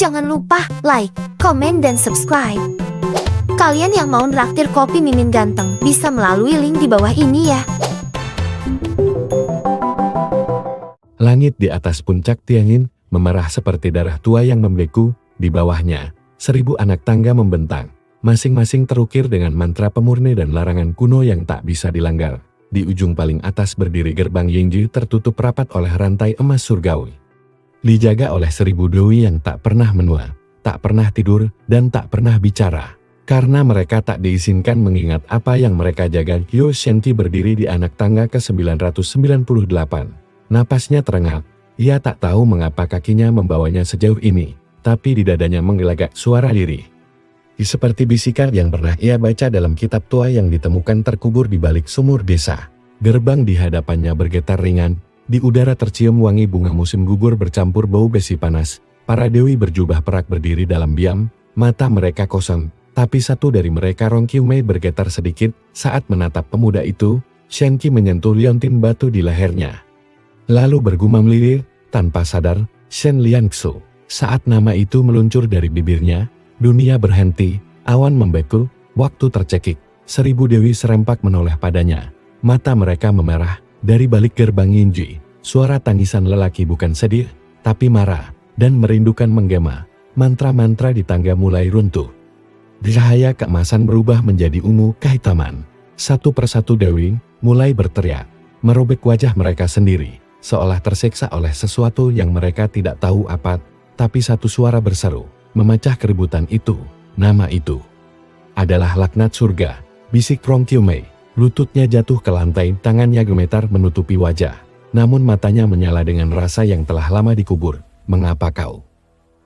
Jangan lupa like, komen, dan subscribe. Kalian yang mau nraktir kopi Mimin Ganteng bisa melalui link di bawah ini ya. Langit di atas puncak Tianjin memerah seperti darah tua yang membeku. Di bawahnya, 1000 anak tangga membentang, masing-masing terukir dengan mantra pemurni dan larangan kuno yang tak bisa dilanggar. Di ujung paling atas berdiri gerbang Yingji tertutup rapat oleh rantai emas surgawi. Dijaga oleh 1000 dewi yang tak pernah menua, tak pernah tidur, dan tak pernah bicara. Karena mereka tak diizinkan mengingat apa yang mereka jaga. Qiu Shenqi berdiri di anak tangga ke-998. Napasnya terengah, ia tak tahu mengapa kakinya membawanya sejauh ini, tapi di dadanya menggelagak suara diri. Seperti bisikan yang pernah ia baca dalam kitab tua yang ditemukan terkubur di balik sumur desa. Gerbang di hadapannya bergetar ringan, di udara tercium wangi bunga musim gugur bercampur bau besi panas. Para dewi berjubah perak berdiri dalam diam, mata mereka kosong, tapi satu dari mereka Rong Qiumei bergetar sedikit saat menatap pemuda itu. Shenqi menyentuh liontin batu di lehernya. Lalu bergumam lirih, tanpa sadar, Shen Liangsu. Saat nama itu meluncur dari bibirnya, dunia berhenti, awan membeku, waktu tercekik. 1000 dewi serempak menoleh padanya. Mata mereka memerah, dari balik gerbang Yingji. Suara tangisan lelaki bukan sedih, tapi marah, dan merindukan menggema. Mantra-mantra di tangga mulai runtuh. Cahaya keemasan berubah menjadi ungu kehitaman. Satu persatu dewi mulai berteriak, merobek wajah mereka sendiri. Seolah tersiksa oleh sesuatu yang mereka tidak tahu apa, tapi satu suara berseru, memecah keributan itu. Nama itu adalah laknat surga, bisik Rong Qiumei. Lututnya jatuh ke lantai, tangannya gemetar menutupi wajah. Namun matanya menyala dengan rasa yang telah lama dikubur. Mengapa kau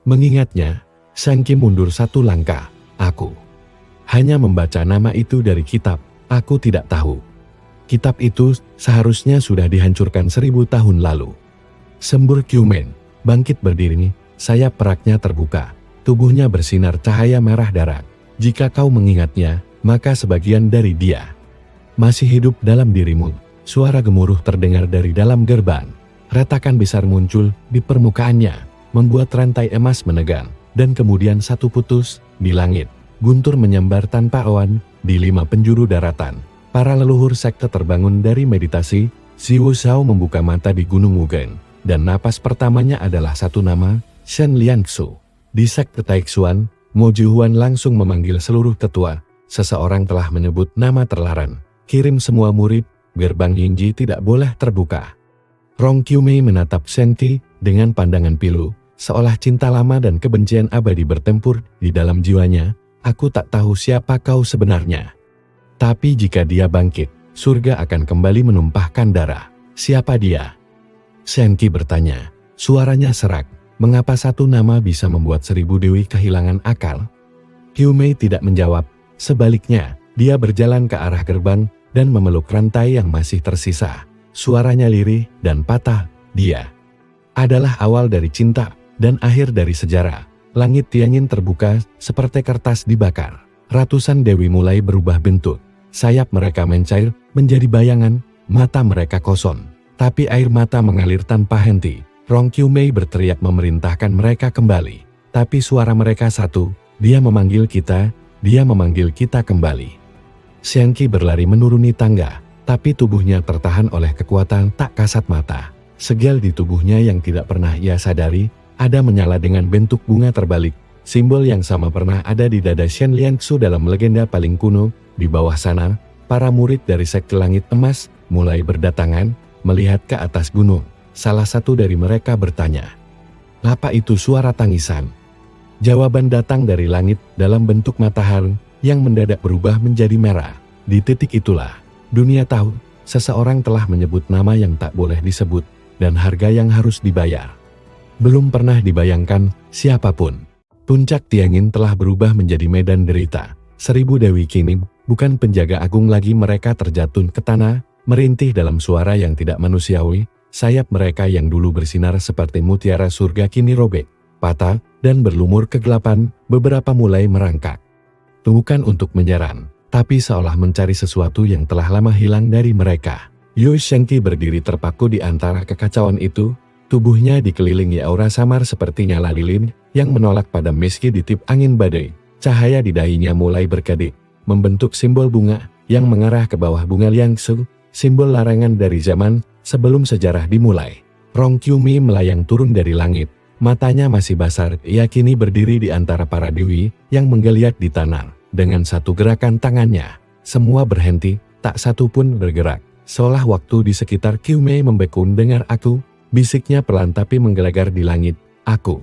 mengingatnya? Shenqi mundur satu langkah. Aku hanya membaca nama itu dari kitab, aku tidak tahu. Kitab itu seharusnya sudah dihancurkan 1000 tahun lalu. Sembur Qiumen bangkit berdiri, sayap peraknya terbuka, tubuhnya bersinar cahaya merah darah. Jika kau mengingatnya, maka sebagian dari dia masih hidup dalam dirimu. Suara gemuruh terdengar dari dalam gerbang. Retakan besar muncul di permukaannya, membuat rantai emas menegang, dan kemudian satu putus di langit. Guntur menyambar tanpa awan di 5 penjuru daratan. Para leluhur sekte terbangun dari meditasi. Xiu Shao membuka mata di Gunung Wugen, dan napas pertamanya adalah satu nama, Shen Liangsu. Di sekte Taixuan, Mo Jihuan langsung memanggil seluruh tetua. Seseorang telah menyebut nama terlarang. Kirim semua murid, gerbang Yingji tidak boleh terbuka. Rong Qiumei menatap Shenqi dengan pandangan pilu, seolah cinta lama dan kebencian abadi bertempur di dalam jiwanya. Aku tak tahu siapa kau sebenarnya. Tapi jika dia bangkit, surga akan kembali menumpahkan darah. Siapa dia? Shenqi bertanya. Suaranya serak. Mengapa satu nama bisa membuat 1000 dewi kehilangan akal? Qiumei tidak menjawab. Sebaliknya, dia berjalan ke arah gerbang dan memeluk rantai yang masih tersisa. Suaranya lirih dan patah. Dia adalah awal dari cinta dan akhir dari sejarah. Langit Tianjin terbuka seperti kertas dibakar. Ratusan dewi mulai berubah bentuk. Sayap mereka mencair menjadi bayangan, mata mereka kosong. Tapi air mata mengalir tanpa henti. Rong Qiumei berteriak memerintahkan mereka kembali. Tapi suara mereka satu, dia memanggil kita kembali. Shenqi berlari menuruni tangga, tapi tubuhnya tertahan oleh kekuatan tak kasat mata. Segel di tubuhnya yang tidak pernah ia sadari, ada menyala dengan bentuk bunga terbalik. Simbol yang sama pernah ada di dada Shen Liangsu dalam legenda paling kuno. Di bawah sana, para murid dari sekte langit emas mulai berdatangan, melihat ke atas gunung. Salah satu dari mereka bertanya, apa itu suara tangisan? Jawaban datang dari langit dalam bentuk matahari yang mendadak berubah menjadi merah. Di titik itulah, dunia tahu, seseorang telah menyebut nama yang tak boleh disebut, dan harga yang harus dibayar belum pernah dibayangkan siapapun. Puncak Tianjin telah berubah menjadi medan derita. 1000 dewi kini bukan penjaga agung lagi. Mereka terjatuh ke tanah, merintih dalam suara yang tidak manusiawi. Sayap mereka yang dulu bersinar seperti mutiara surga kini robek, patah, dan berlumur kegelapan. Beberapa mulai merangkak. Bukan untuk menyerang, tapi seolah mencari sesuatu yang telah lama hilang dari mereka. Yu Shenqi berdiri terpaku di antara kekacauan itu. Tubuhnya dikelilingi aura samar seperti nyala lilin yang menolak padam meski ditip angin badai. Cahaya di dahinya mulai berkedip, membentuk simbol bunga yang mengarah ke bawah bunga Liangsu, simbol larangan dari zaman sebelum sejarah dimulai. Rong Qiumei melayang turun dari langit, matanya masih basar. Ia kini berdiri di antara para dewi yang menggeliat di tanah. Dengan satu gerakan tangannya, semua berhenti, tak satu pun bergerak. Seolah waktu di sekitar Qiumei membeku. Dengar aku, bisiknya pelan tapi menggelegar di langit. Aku,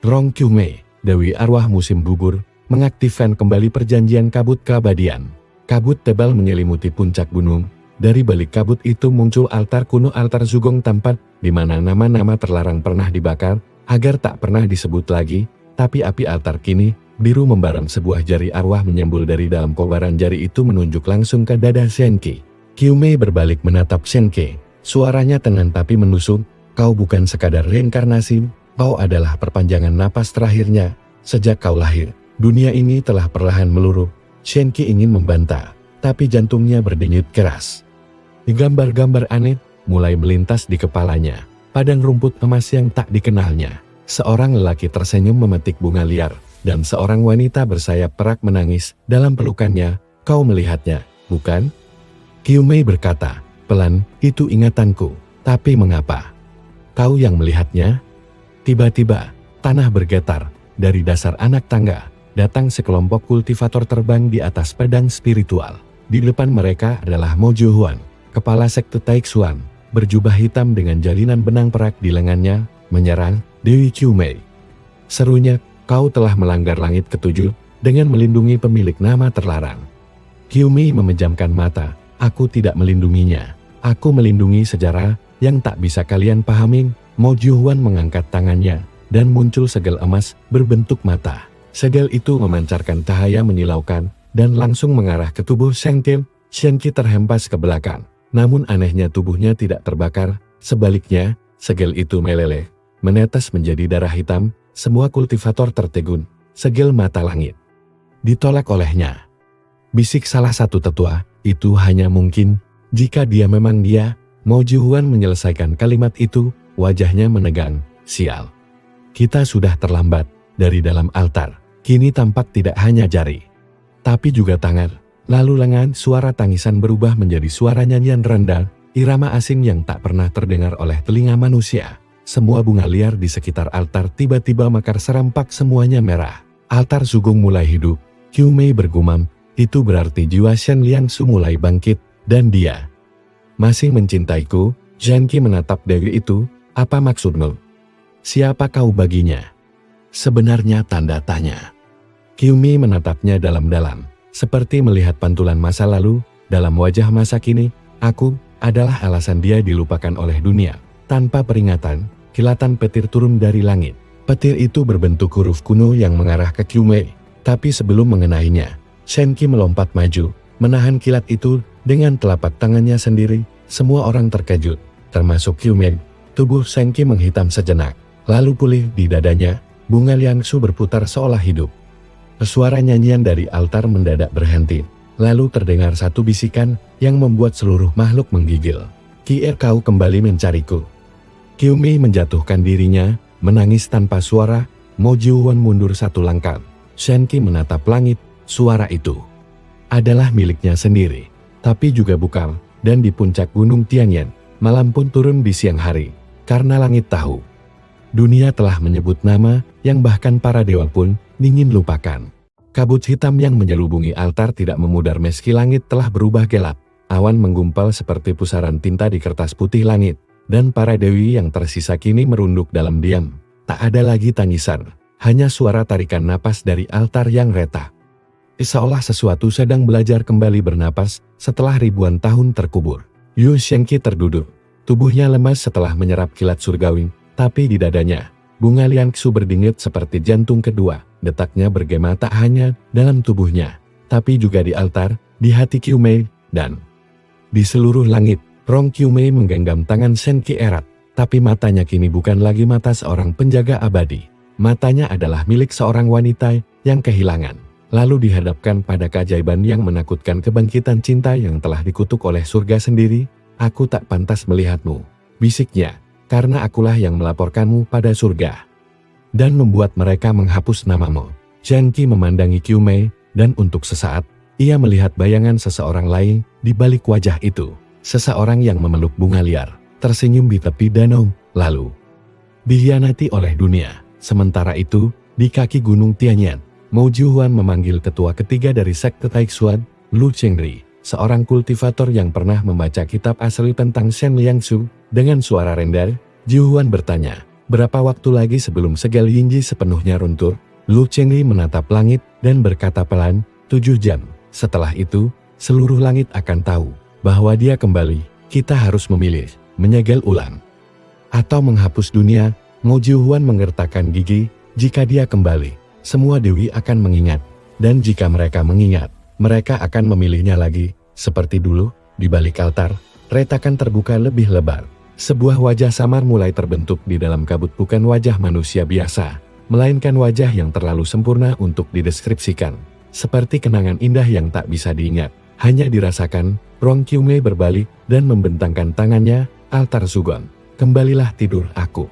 Rong Qiumei, Dewi Arwah Musim Gugur, mengaktifkan kembali perjanjian kabut keabadian. Kabut tebal menyelimuti puncak gunung. Dari balik kabut itu muncul altar kuno, altar Zugong Tampat, di mana nama-nama terlarang pernah dibakar, agar tak pernah disebut lagi. Tapi api altar kini biru membara. Sebuah jari arwah menyembul dari dalam kobaran jari itu menunjuk langsung ke dada Shenki. Qiumei berbalik menatap Shenki. Suaranya tenang tapi menusuk. Kau bukan sekadar reinkarnasi, kau adalah perpanjangan napas terakhirnya. Sejak kau lahir, dunia ini telah perlahan meluruh. Shenki ingin membantah, tapi jantungnya berdenyut keras. Gambar-gambar aneh mulai melintas di kepalanya. Padang rumput emas yang tak dikenalnya. Seorang lelaki tersenyum memetik bunga liar, dan seorang wanita bersayap perak menangis dalam pelukannya. Kau melihatnya, bukan? Qiumei berkata, pelan, itu ingatanku. Tapi mengapa? Kau yang melihatnya? Tiba-tiba, tanah bergetar. Dari dasar anak tangga, datang sekelompok kultivator terbang di atas pedang spiritual. Di depan mereka adalah Mo Juhuan, kepala sekte Taixuan, berjubah hitam dengan jalinan benang perak di lengannya, menyerang Dewi Qiumei. Serunya, kau telah melanggar langit ketujuh dengan melindungi pemilik nama terlarang. Qiumei memejamkan mata. Aku tidak melindunginya. Aku melindungi sejarah yang tak bisa kalian pahami. Mo Juhuan mengangkat tangannya, dan muncul segel emas berbentuk mata. Segel itu memancarkan cahaya menyilaukan, dan langsung mengarah ke tubuh Shenki. Shenki terhempas ke belakang. Namun anehnya tubuhnya tidak terbakar. Sebaliknya, segel itu meleleh, menetes menjadi darah hitam. Semua kultivator tertegun. Segel mata langit ditolak olehnya. Bisik salah satu tetua, itu hanya mungkin jika dia memang dia. Mo Juhuan menyelesaikan kalimat itu, wajahnya menegang. Sial. Kita sudah terlambat. Dari dalam altar, kini tampak tidak hanya jari, tapi juga tangan. Lalu lengan, suara tangisan berubah menjadi suara nyanyian rendah, irama asing yang tak pernah terdengar oleh telinga manusia. Semua bunga liar di sekitar altar tiba-tiba mekar serampak, semuanya merah. Altar Zugong mulai hidup. Qiumei bergumam, itu berarti jiwa Shen Liangsu mulai bangkit, dan dia masih mencintaiku. Shenki menatap dewi itu, apa maksudmu? Siapa kau baginya? Sebenarnya tanda tanya. Qiumei menatapnya dalam-dalam, seperti melihat pantulan masa lalu dalam wajah masa kini. Aku adalah alasan dia dilupakan oleh dunia. Tanpa peringatan, kilatan petir turun dari langit. Petir itu berbentuk huruf kuno yang mengarah ke Qiumei. Tapi sebelum mengenainya, Shenki melompat maju, menahan kilat itu dengan telapak tangannya sendiri. Semua orang terkejut, termasuk Qiumei. Tubuh Shenki menghitam sejenak, lalu pulih di dadanya. Bunga Liangsu berputar seolah hidup. Suara nyanyian dari altar mendadak berhenti. Lalu terdengar satu bisikan yang membuat seluruh makhluk menggigil. Kier, kau kembali mencariku. Qiumei menjatuhkan dirinya, menangis tanpa suara. Mo Juhuan mundur satu langkah. Shenki menatap langit. Suara itu adalah miliknya sendiri, tapi juga bukan. Dan di puncak gunung Tianyan, malam pun turun di siang hari. Karena langit tahu, dunia telah menyebut nama yang bahkan para dewa pun ingin lupakan. Kabut hitam yang menyelubungi altar tidak memudar meski langit telah berubah gelap. Awan menggumpal seperti pusaran tinta di kertas putih langit. Dan para dewi yang tersisa kini merunduk dalam diam. Tak ada lagi tangisan, hanya suara tarikan napas dari altar yang retak. Seolah sesuatu sedang belajar kembali bernapas setelah ribuan tahun terkubur. Yu Shenki terduduk. Tubuhnya lemas setelah menyerap kilat surgawi. Tapi di dadanya, bunga Liangsu berdingit seperti jantung kedua. Detaknya bergema tak hanya dalam tubuhnya, tapi juga di altar, di hati Qiumei, dan di seluruh langit. Rong Qiumei menggenggam tangan Shenki erat, tapi matanya kini bukan lagi mata seorang penjaga abadi. Matanya adalah milik seorang wanita yang kehilangan, lalu dihadapkan pada keajaiban yang menakutkan, kebangkitan cinta yang telah dikutuk oleh surga sendiri. Aku tak pantas melihatmu, bisiknya. karena akulah yang melaporkanmu pada surga. Dan membuat mereka menghapus namamu. Shenki memandangi Kyumei, dan untuk sesaat, ia melihat bayangan seseorang lain di balik wajah itu. Seseorang yang memeluk bunga liar, tersenyum di tepi danau, lalu dikhianati oleh dunia. Sementara itu, di kaki gunung Tianyan, Mo Jiuhuan memanggil ketua ketiga dari sekte Taixuan, Lu Chengri, seorang kultivator yang pernah membaca kitab asli tentang Shen Liangsu. Dengan suara rendah, Jiuhuan bertanya, berapa waktu lagi sebelum segel Yingji sepenuhnya runtuh? Lu Chengri menatap langit dan berkata pelan, 7 jam. Setelah itu, seluruh langit akan tahu bahwa dia kembali. Kita harus memilih, menyegel ulang atau menghapus dunia. Mo Jiuhuan mengertakkan gigi. Jika dia kembali, semua dewi akan mengingat, dan jika mereka mengingat, mereka akan memilihnya lagi. Seperti dulu, di balik altar, retakan terbuka lebih lebar. Sebuah wajah samar mulai terbentuk di dalam kabut, bukan wajah manusia biasa, melainkan wajah yang terlalu sempurna untuk dideskripsikan. Seperti kenangan indah yang tak bisa diingat, hanya dirasakan. Rong Kyumei berbalik dan membentangkan tangannya, altar Sugon. Kembalilah tidur aku.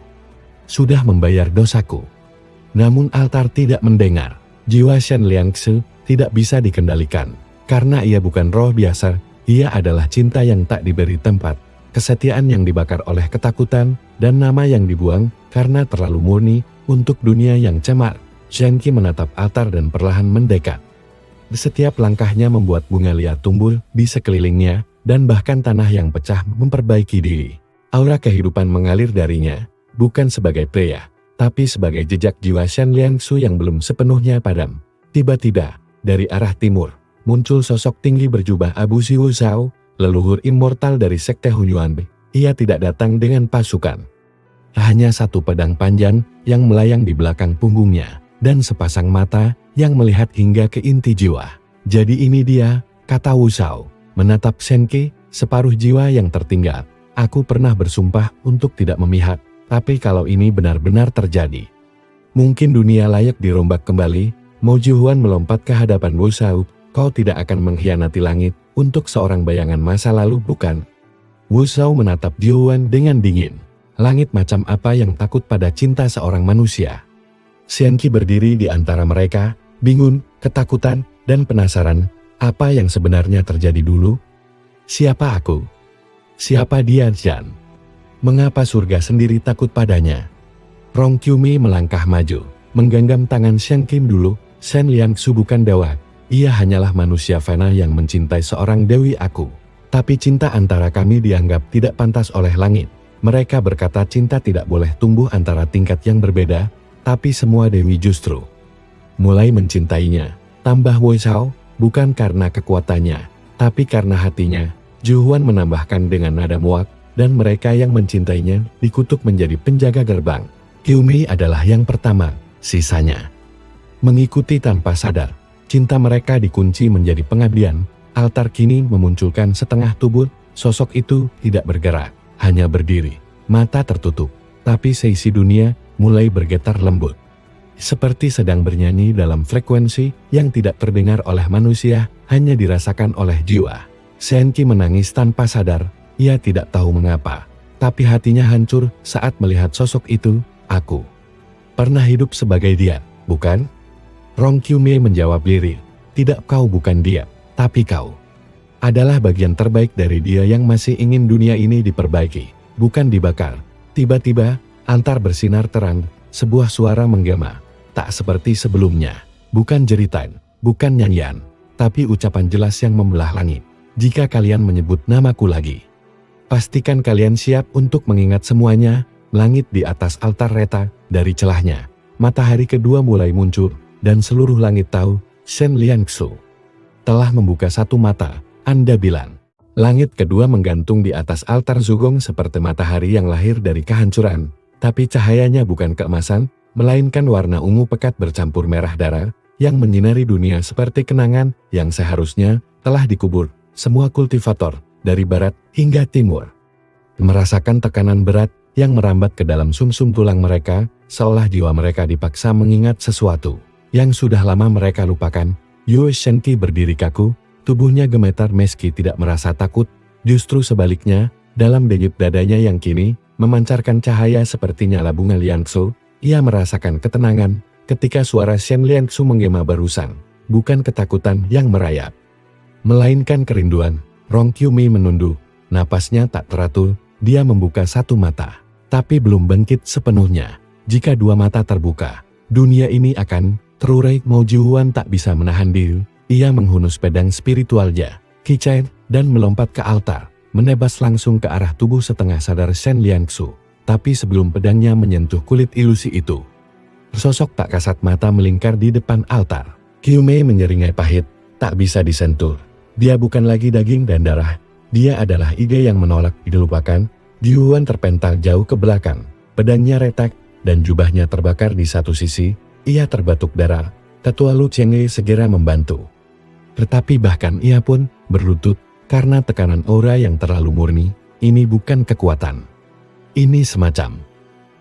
Sudah membayar dosaku. Namun altar tidak mendengar. Jiwa Shen Liangsu tidak bisa dikendalikan. Karena ia bukan roh biasa, ia adalah cinta yang tak diberi tempat. Kesetiaan yang dibakar oleh ketakutan, dan nama yang dibuang karena terlalu murni untuk dunia yang cemar. Shenki menatap altar dan perlahan mendekat. Setiap langkahnya membuat bunga liar tumbuh di sekelilingnya, dan bahkan tanah yang pecah memperbaiki diri. Aura kehidupan mengalir darinya, bukan sebagai pria, tapi sebagai jejak jiwa Shen Liangsu yang belum sepenuhnya padam. Tiba-tiba, dari arah timur, muncul sosok tinggi berjubah abu Xiu Zhao, leluhur immortal dari sekte Hunyuan. Ia tidak datang dengan pasukan. Hanya satu pedang panjang yang melayang di belakang punggungnya, dan sepasang mata yang melihat hingga ke inti jiwa. Jadi ini dia, kata Wu Shao, menatap Shenki, separuh jiwa yang tertinggal. Aku pernah bersumpah untuk tidak memihak, tapi kalau ini benar-benar terjadi, mungkin dunia layak dirombak kembali. Mo Jiuhuan melompat ke hadapan Wu Shao. Kau tidak akan mengkhianati langit untuk seorang bayangan masa lalu, bukan? Wu Shao menatap Jiuhuan dengan dingin. Langit macam apa yang takut pada cinta seorang manusia? Shenki berdiri di antara mereka, bingung, ketakutan, dan penasaran. Apa yang sebenarnya terjadi dulu? Siapa aku? Siapa dia, Jan? Mengapa surga sendiri takut padanya? Rong Kyumei melangkah maju, menggenggam tangan Shenki dulu. Shen Liangsu bukan dewa. Ia hanyalah manusia fana yang mencintai seorang dewi aku. Tapi cinta antara kami dianggap tidak pantas oleh langit. Mereka berkata cinta tidak boleh tumbuh antara tingkat yang berbeda, tapi semua dewi justru mulai mencintainya. Tambah Wu Shao, bukan karena kekuatannya, tapi karena hatinya. Jiuhuan menambahkan dengan nada muak, dan mereka yang mencintainya dikutuk menjadi penjaga gerbang. Kyumei adalah yang pertama, sisanya mengikuti tanpa sadar. Cinta mereka dikunci menjadi pengabdian. Altar kini memunculkan setengah tubuh. Sosok itu tidak bergerak, hanya berdiri, mata tertutup. Tapi seisi dunia mulai bergetar lembut, seperti sedang bernyanyi dalam frekuensi yang tidak terdengar oleh manusia, hanya dirasakan oleh jiwa. Shenki menangis tanpa sadar. Ia tidak tahu mengapa, tapi hatinya hancur saat melihat sosok itu. Aku pernah hidup sebagai dia, bukan? Rong Kyumei menjawab lirih. Tidak, kau bukan dia, tapi kau adalah bagian terbaik dari dia yang masih ingin dunia ini diperbaiki, bukan dibakar. Tiba-tiba, altar bersinar terang, sebuah suara menggema. Tak seperti sebelumnya, bukan jeritan, bukan nyanyian, tapi ucapan jelas yang membelah langit. Jika kalian menyebut namaku lagi, pastikan kalian siap untuk mengingat semuanya. Langit di atas altar retak, dari celahnya matahari kedua mulai muncul, dan seluruh langit tahu, Shen Liangsu telah membuka satu mata. Anda bilang, langit kedua menggantung di atas altar Zugong seperti matahari yang lahir dari kehancuran, tapi cahayanya bukan keemasan, melainkan warna ungu pekat bercampur merah darah, yang menyinari dunia seperti kenangan yang seharusnya telah dikubur. Semua kultivator, dari barat hingga timur, merasakan tekanan berat yang merambat ke dalam sumsum tulang mereka, seolah jiwa mereka dipaksa mengingat sesuatu yang sudah lama mereka lupakan. Yue Shenki berdiri kaku, tubuhnya gemetar meski tidak merasa takut. Justru sebaliknya, dalam denyut dadanya yang kini memancarkan cahaya seperti nyala bunga Liangsu. Ia merasakan ketenangan ketika suara Shen Liangsu menggema barusan, bukan ketakutan yang merayap, melainkan kerinduan. Rong Qiumei menunduk, napasnya tak teratur. Dia membuka satu mata, tapi belum bangkit sepenuhnya. Jika dua mata terbuka, dunia ini akan terurai. Mo Jihuan tak bisa menahan diri. Ia menghunus pedang spiritualnya, Qicai, dan melompat ke altar, menebas langsung ke arah tubuh setengah sadar Shen Liangsu. Tapi sebelum pedangnya menyentuh kulit ilusi itu, sosok tak kasat mata melingkar di depan altar. Qiumei menyeringai pahit, tak bisa disentuh. Dia bukan lagi daging dan darah. Dia adalah ide yang menolak dilupakan. Jihuan terpental jauh ke belakang, pedangnya retak, dan jubahnya terbakar di satu sisi. Ia terbatuk darah. Tetua Lu Chengye segera membantu. Tetapi bahkan ia pun berlutut karena tekanan aura yang terlalu murni. Ini bukan kekuatan. Ini semacam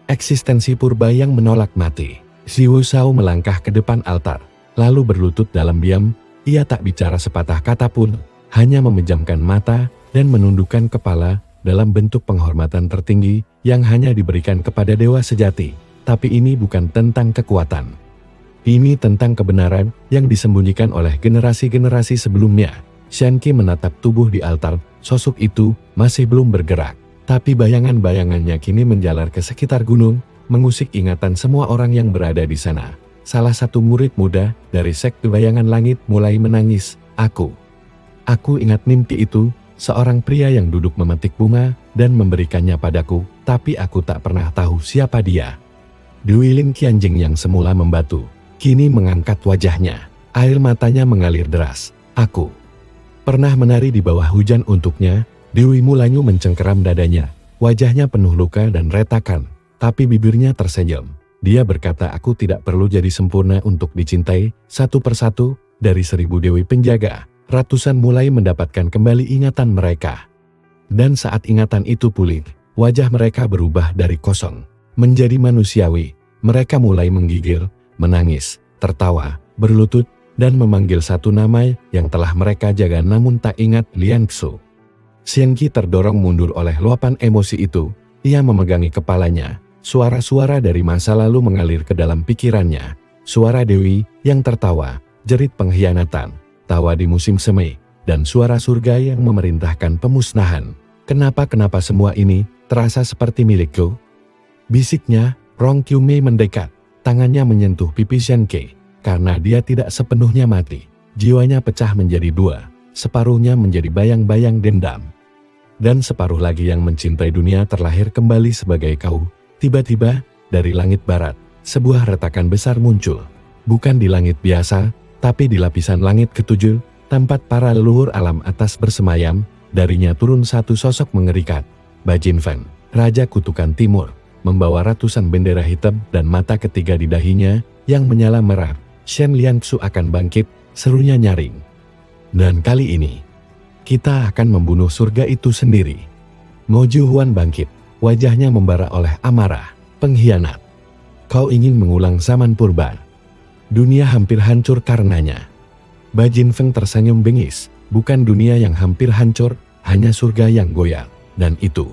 eksistensi purba yang menolak mati. Xiu Shao melangkah ke depan altar, lalu berlutut dalam diam. Ia tak bicara sepatah kata pun, hanya memejamkan mata dan menundukkan kepala dalam bentuk penghormatan tertinggi yang hanya diberikan kepada dewa sejati. Tapi ini bukan tentang kekuatan. Ini tentang kebenaran yang disembunyikan oleh generasi-generasi sebelumnya. Shen Qi menatap tubuh di altar. Sosok itu masih belum bergerak, tapi bayangan-bayangannya kini menjalar ke sekitar gunung, mengusik ingatan semua orang yang berada di sana. Salah satu murid muda dari sekte bayangan langit mulai menangis. Aku ingat mimpi itu, seorang pria yang duduk memetik bunga dan memberikannya padaku, tapi aku tak pernah tahu siapa dia. Dwi Ling Qianjing yang semula membatu, kini mengangkat wajahnya. Air matanya mengalir deras. Aku pernah menari di bawah hujan untuknya. Dewi Mulanyu mencengkeram dadanya. Wajahnya penuh luka dan retakan, tapi bibirnya tersenyum. Dia berkata, aku tidak perlu jadi sempurna untuk dicintai. Satu persatu, dari 1000 dewi penjaga, ratusan mulai mendapatkan kembali ingatan mereka. Dan saat ingatan itu pulih, wajah mereka berubah dari kosong menjadi manusiawi. Mereka mulai menggigil, menangis, tertawa, berlutut, dan memanggil satu nama yang telah mereka jaga namun tak ingat, Liangsu. Shen Qi terdorong mundur oleh luapan emosi itu. Ia memegangi kepalanya. Suara-suara dari masa lalu mengalir ke dalam pikirannya. Suara Dewi yang tertawa, jerit pengkhianatan, tawa di musim semi, dan suara surga yang memerintahkan pemusnahan. Kenapa semua ini terasa seperti milikku? Bisiknya. Rong Qiumei mendekat. Tangannya menyentuh pipi Shen Qi. Karena dia tidak sepenuhnya mati. Jiwanya pecah menjadi dua. Separuhnya menjadi bayang-bayang dendam. Dan separuh lagi yang mencintai dunia terlahir kembali sebagai kau. Tiba-tiba, dari langit barat, sebuah retakan besar muncul. Bukan di langit biasa, tapi di lapisan langit ketujuh, tempat para leluhur alam atas bersemayam. Darinya turun satu sosok mengerikan. Bajin Feng, Raja Kutukan Timur, membawa ratusan bendera hitam dan mata ketiga di dahinya yang menyala merah. Shen Liangsu akan bangkit, serunya nyaring. Dan kali ini, kita akan membunuh surga itu sendiri. Mo Jihuan bangkit, wajahnya membara oleh amarah. Pengkhianat. Kau ingin mengulang zaman purba. Dunia hampir hancur karenanya. Bajin Feng tersenyum bengis. Bukan dunia yang hampir hancur, hanya surga yang goyah. Dan itu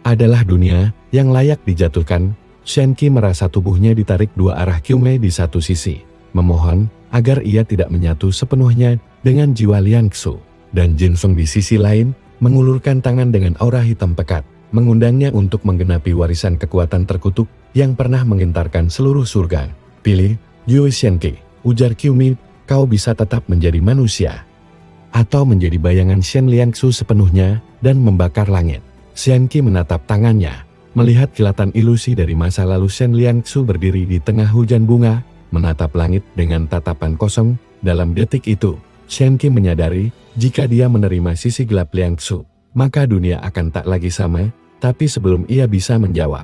adalah dunia yang layak dijatuhkan. Shen Qi merasa tubuhnya ditarik dua arah Qiumei di satu sisi, memohon agar ia tidak menyatu sepenuhnya dengan jiwa Liangsu. Dan Jin Feng di sisi lain, mengulurkan tangan dengan aura hitam pekat, mengundangnya untuk menggenapi warisan kekuatan terkutuk yang pernah menggentarkan seluruh surga. Pilih, Yue Shen Qi, ujar Qiumei, kau bisa tetap menjadi manusia, atau menjadi bayangan Shen Liangsu sepenuhnya dan membakar langit. Shen Qi menatap tangannya, melihat kilatan ilusi dari masa lalu. Shen Liangsu berdiri di tengah hujan bunga, menatap langit dengan tatapan kosong. Dalam detik itu, Shen Qi menyadari, jika dia menerima sisi gelap Liangsu, maka dunia akan tak lagi sama. Tapi sebelum ia bisa menjawab,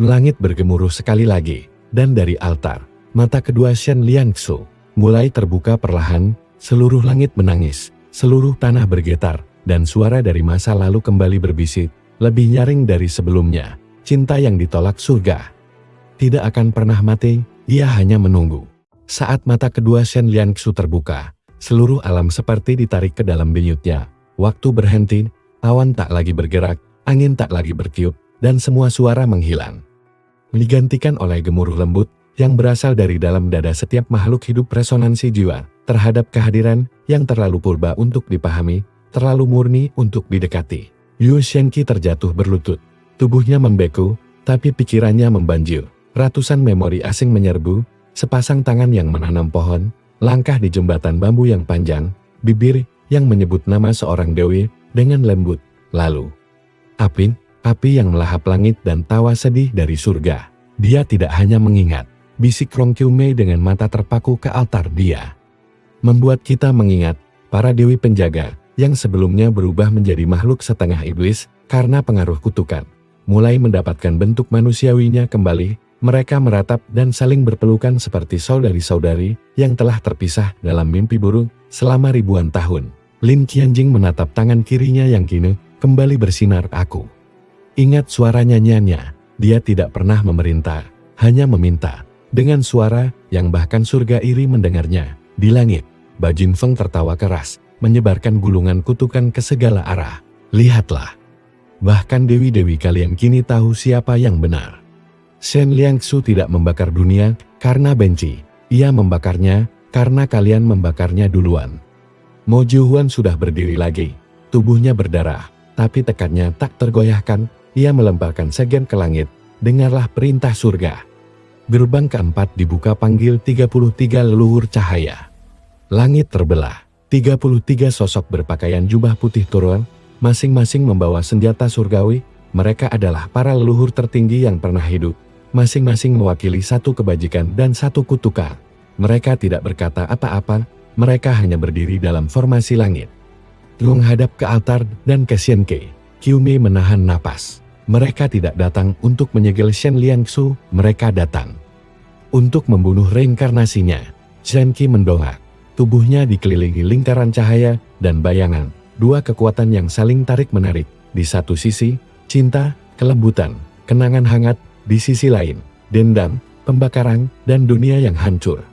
langit bergemuruh sekali lagi, dan dari altar, mata kedua Shen Liangsu mulai terbuka perlahan. Seluruh langit menangis, seluruh tanah bergetar, dan suara dari masa lalu kembali berbisik, lebih nyaring dari sebelumnya. Cinta yang ditolak surga tidak akan pernah mati, ia hanya menunggu. Saat mata kedua Shen Liangsu terbuka, seluruh alam seperti ditarik ke dalam denyutnya. Waktu berhenti, awan tak lagi bergerak, angin tak lagi bertiup, dan semua suara menghilang. Digantikan oleh gemuruh lembut yang berasal dari dalam dada setiap makhluk hidup, resonansi jiwa terhadap kehadiran yang terlalu purba untuk dipahami, terlalu murni untuk didekati. Yu Shenqi terjatuh berlutut. Tubuhnya membeku, tapi pikirannya membanjir. Ratusan memori asing menyerbu, sepasang tangan yang menanam pohon, langkah di jembatan bambu yang panjang, bibir yang menyebut nama seorang dewi dengan lembut. Lalu, api yang melahap langit dan tawa sedih dari surga. Dia tidak hanya mengingat, bisik Rong Qiu Mei dengan mata terpaku ke altar dia. Membuat kita mengingat para dewi penjaga yang sebelumnya berubah menjadi makhluk setengah iblis karena pengaruh kutukan. Mulai mendapatkan bentuk manusiawinya kembali, mereka meratap dan saling berpelukan seperti saudari-saudari yang telah terpisah dalam mimpi buruk selama ribuan tahun. Lin Qianjing menatap tangan kirinya yang kini kembali bersinar. Aku ingat suara nyanyiannya. Dia tidak pernah memerintah, hanya meminta. Dengan suara yang bahkan surga iri mendengarnya. Di langit, Bajin Feng tertawa keras, menyebarkan gulungan kutukan ke segala arah. Lihatlah. Bahkan dewi-dewi kalian kini tahu siapa yang benar. Shen Liangsu tidak membakar dunia karena benci. Ia membakarnya karena kalian membakarnya duluan. Mo Jiuhuan sudah berdiri lagi. Tubuhnya berdarah, tapi tekadnya tak tergoyahkan. Ia melemparkan segen ke langit. Dengarlah perintah surga. Gerbang keempat dibuka, panggil 33 leluhur cahaya. Langit terbelah. 33 sosok berpakaian jubah putih turun, masing-masing membawa senjata surgawi. Mereka adalah para leluhur tertinggi yang pernah hidup. Masing-masing mewakili satu kebajikan dan satu kutukan. Mereka tidak berkata apa-apa, mereka hanya berdiri dalam formasi langit. Menghadap ke altar dan ke Shenqi. Qiu Mei menahan napas. Mereka tidak datang untuk menyegel Shen Liangsu, mereka datang untuk membunuh reinkarnasinya. Shenqi mendongak. Tubuhnya dikelilingi lingkaran cahaya dan bayangan, dua kekuatan yang saling tarik-menarik. Di satu sisi, cinta, kelembutan, kenangan hangat. Di sisi lain, dendam, pembakaran, dan dunia yang hancur.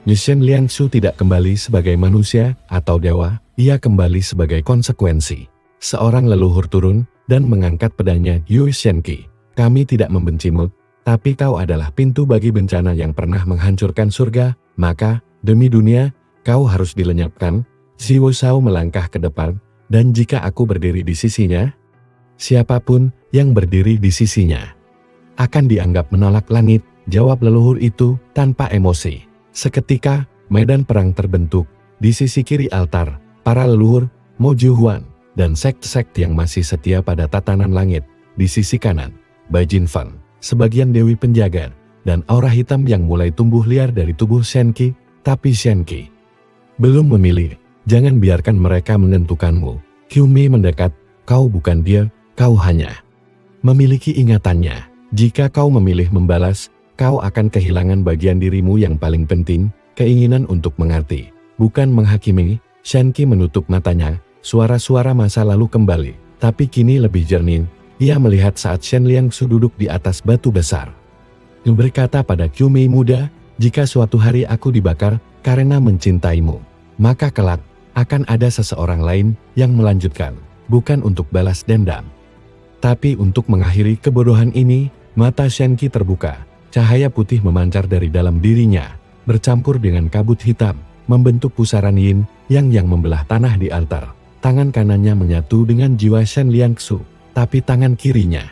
Shen Liangsu tidak kembali sebagai manusia atau dewa, ia kembali sebagai konsekuensi. Seorang leluhur turun dan mengangkat pedangnya. Yu Shenqi, kami tidak membencimu, tapi kau adalah pintu bagi bencana yang pernah menghancurkan surga, maka, demi dunia, kau harus dilenyapkan. Xiao Shao melangkah ke depan, dan jika aku berdiri di sisinya, siapapun yang berdiri di sisinya akan dianggap menolak langit, jawab leluhur itu tanpa emosi. Seketika, medan perang terbentuk. Di sisi kiri altar, para leluhur, Mo Jiuhuan, dan sekte-sekte yang masih setia pada tatanan langit. Di sisi kanan, Bajin Feng, sebagian dewi penjaga, dan aura hitam yang mulai tumbuh liar dari tubuh Shenqi. Tapi Shenqi belum memilih. Jangan biarkan mereka menentukanmu. Qiu Mei mendekat. Kau bukan dia, kau hanya memiliki ingatannya. Jika kau memilih membalas, kau akan kehilangan bagian dirimu yang paling penting, keinginan untuk mengerti, bukan menghakimi. Shenqi menutup matanya, suara-suara masa lalu kembali, tapi kini lebih jernih. Ia melihat saat Shen Liangsu duduk di atas batu besar. Dia berkata pada Qiu Mei muda, jika suatu hari aku dibakar karena mencintaimu, maka kelak akan ada seseorang lain yang melanjutkan, bukan untuk balas dendam, tapi untuk mengakhiri kebodohan ini. Mata Shenqi terbuka, cahaya putih memancar dari dalam dirinya, bercampur dengan kabut hitam, membentuk pusaran yin yang membelah tanah di altar. Tangan kanannya menyatu dengan jiwa Shen Liangsu, tapi tangan kirinya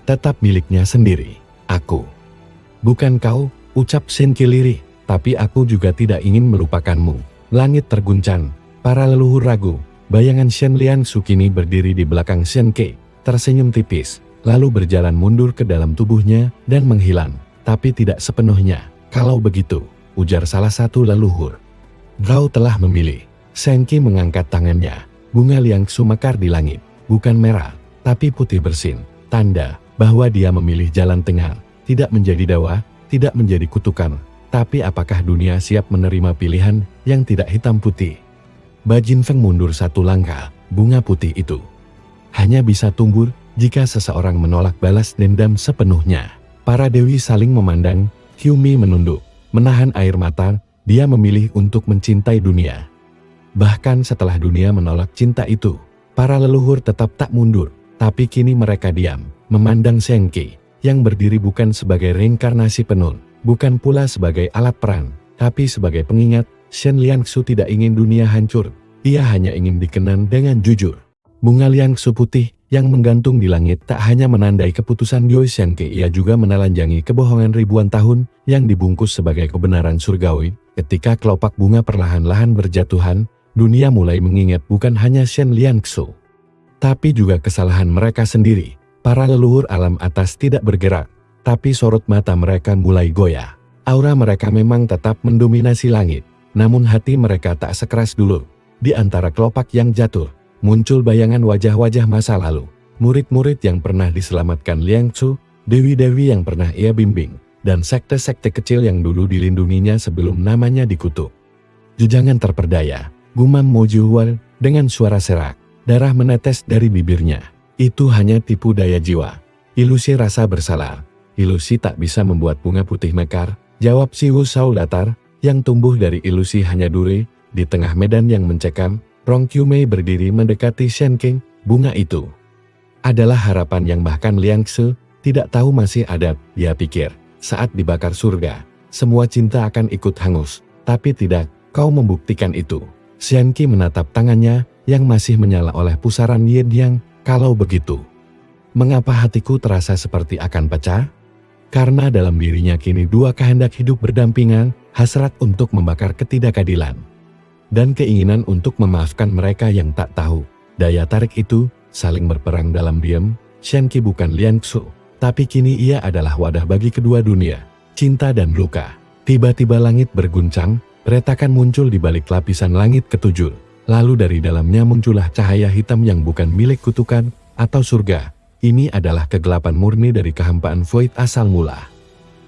tetap miliknya sendiri. Aku bukan kau, ucap Shenqi lirih, tapi aku juga tidak ingin melupakanmu. Langit terguncang, para leluhur ragu. Bayangan Shen Liangsu kini berdiri di belakang Shenqi, tersenyum tipis, lalu berjalan mundur ke dalam tubuhnya dan menghilang, tapi tidak sepenuhnya. Kalau begitu, ujar salah satu leluhur, kau telah memilih. Shenqi mengangkat tangannya. Bunga Liangsu mekar di langit, bukan merah, tapi putih bersin, tanda bahwa dia memilih jalan tengah, tidak menjadi dewa, tidak menjadi kutukan. Tapi apakah dunia siap menerima pilihan yang tidak hitam putih? Bajin Feng mundur satu langkah. Bunga putih itu hanya bisa tumbuh jika seseorang menolak balas dendam sepenuhnya. Para dewi saling memandang. Qiu Mei menunduk, menahan air mata. Dia memilih untuk mencintai dunia. Bahkan setelah dunia menolak cinta itu, para leluhur tetap tak mundur. Tapi kini mereka diam, memandang Shenki, yang berdiri bukan sebagai reinkarnasi penun, bukan pula sebagai alat perang, tapi sebagai pengingat, Shen Liangsu tidak ingin dunia hancur, ia hanya ingin dikenang dengan jujur. Bunga Liangsu putih yang menggantung di langit tak hanya menandai keputusan Yue Shenki, ia juga menelanjangi kebohongan ribuan tahun yang dibungkus sebagai kebenaran surgawi. Ketika kelopak bunga perlahan-lahan berjatuhan, dunia mulai mengingat bukan hanya Shen Liangsu, tapi juga kesalahan mereka sendiri. Para leluhur alam atas tidak bergerak, tapi sorot mata mereka mulai goyah. Aura mereka memang tetap mendominasi langit, namun hati mereka tak sekeras dulu. Di antara kelopak yang jatuh, muncul bayangan wajah-wajah masa lalu. Murid-murid yang pernah diselamatkan Liangsu, dewi-dewi yang pernah ia bimbing, dan sekte-sekte kecil yang dulu dilindunginya sebelum namanya dikutuk. Jujangan terperdaya, gumam Mo Juhuan dengan suara serak, darah menetes dari bibirnya. Itu hanya tipu daya jiwa, ilusi rasa bersalah, ilusi tak bisa membuat bunga putih mekar, jawab si Wu Shao datar, yang tumbuh dari ilusi hanya duri. Di tengah medan yang mencekam, Rong Qiumei berdiri mendekati Shen King. Bunga itu adalah harapan yang bahkan Liangsu tidak tahu masih ada. Dia pikir, saat dibakar surga, semua cinta akan ikut hangus, tapi tidak, kau membuktikan itu. Shen King menatap tangannya yang masih menyala oleh pusaran yin yang. Kalau begitu, mengapa hatiku terasa seperti akan pecah? Karena dalam dirinya kini dua kehendak hidup berdampingan, hasrat untuk membakar ketidakadilan, dan keinginan untuk memaafkan mereka yang tak tahu. Daya tarik itu saling berperang dalam diam. Shenki bukan Liangsu, tapi kini ia adalah wadah bagi kedua dunia, cinta dan luka. Tiba-tiba langit berguncang, retakan muncul di balik lapisan langit ketujuh. Lalu dari dalamnya muncullah cahaya hitam yang bukan milik kutukan atau surga. Ini adalah kegelapan murni dari kehampaan void asal mula.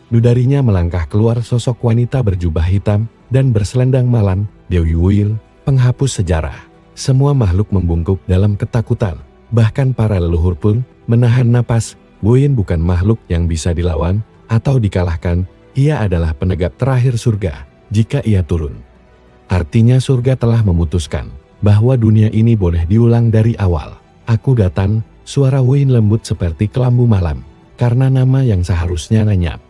Darinya melangkah keluar sosok wanita berjubah hitam dan berselendang malam, Dewi Wuil, penghapus sejarah. Semua makhluk membungkuk dalam ketakutan. Bahkan para leluhur pun menahan napas. Wuil bukan makhluk yang bisa dilawan atau dikalahkan. Ia adalah penegak terakhir surga. Jika ia turun, artinya surga telah memutuskan bahwa dunia ini boleh diulang dari awal. Aku datang, suara Wuin lembut seperti kelambu malam, karena nama yang seharusnya lenyap.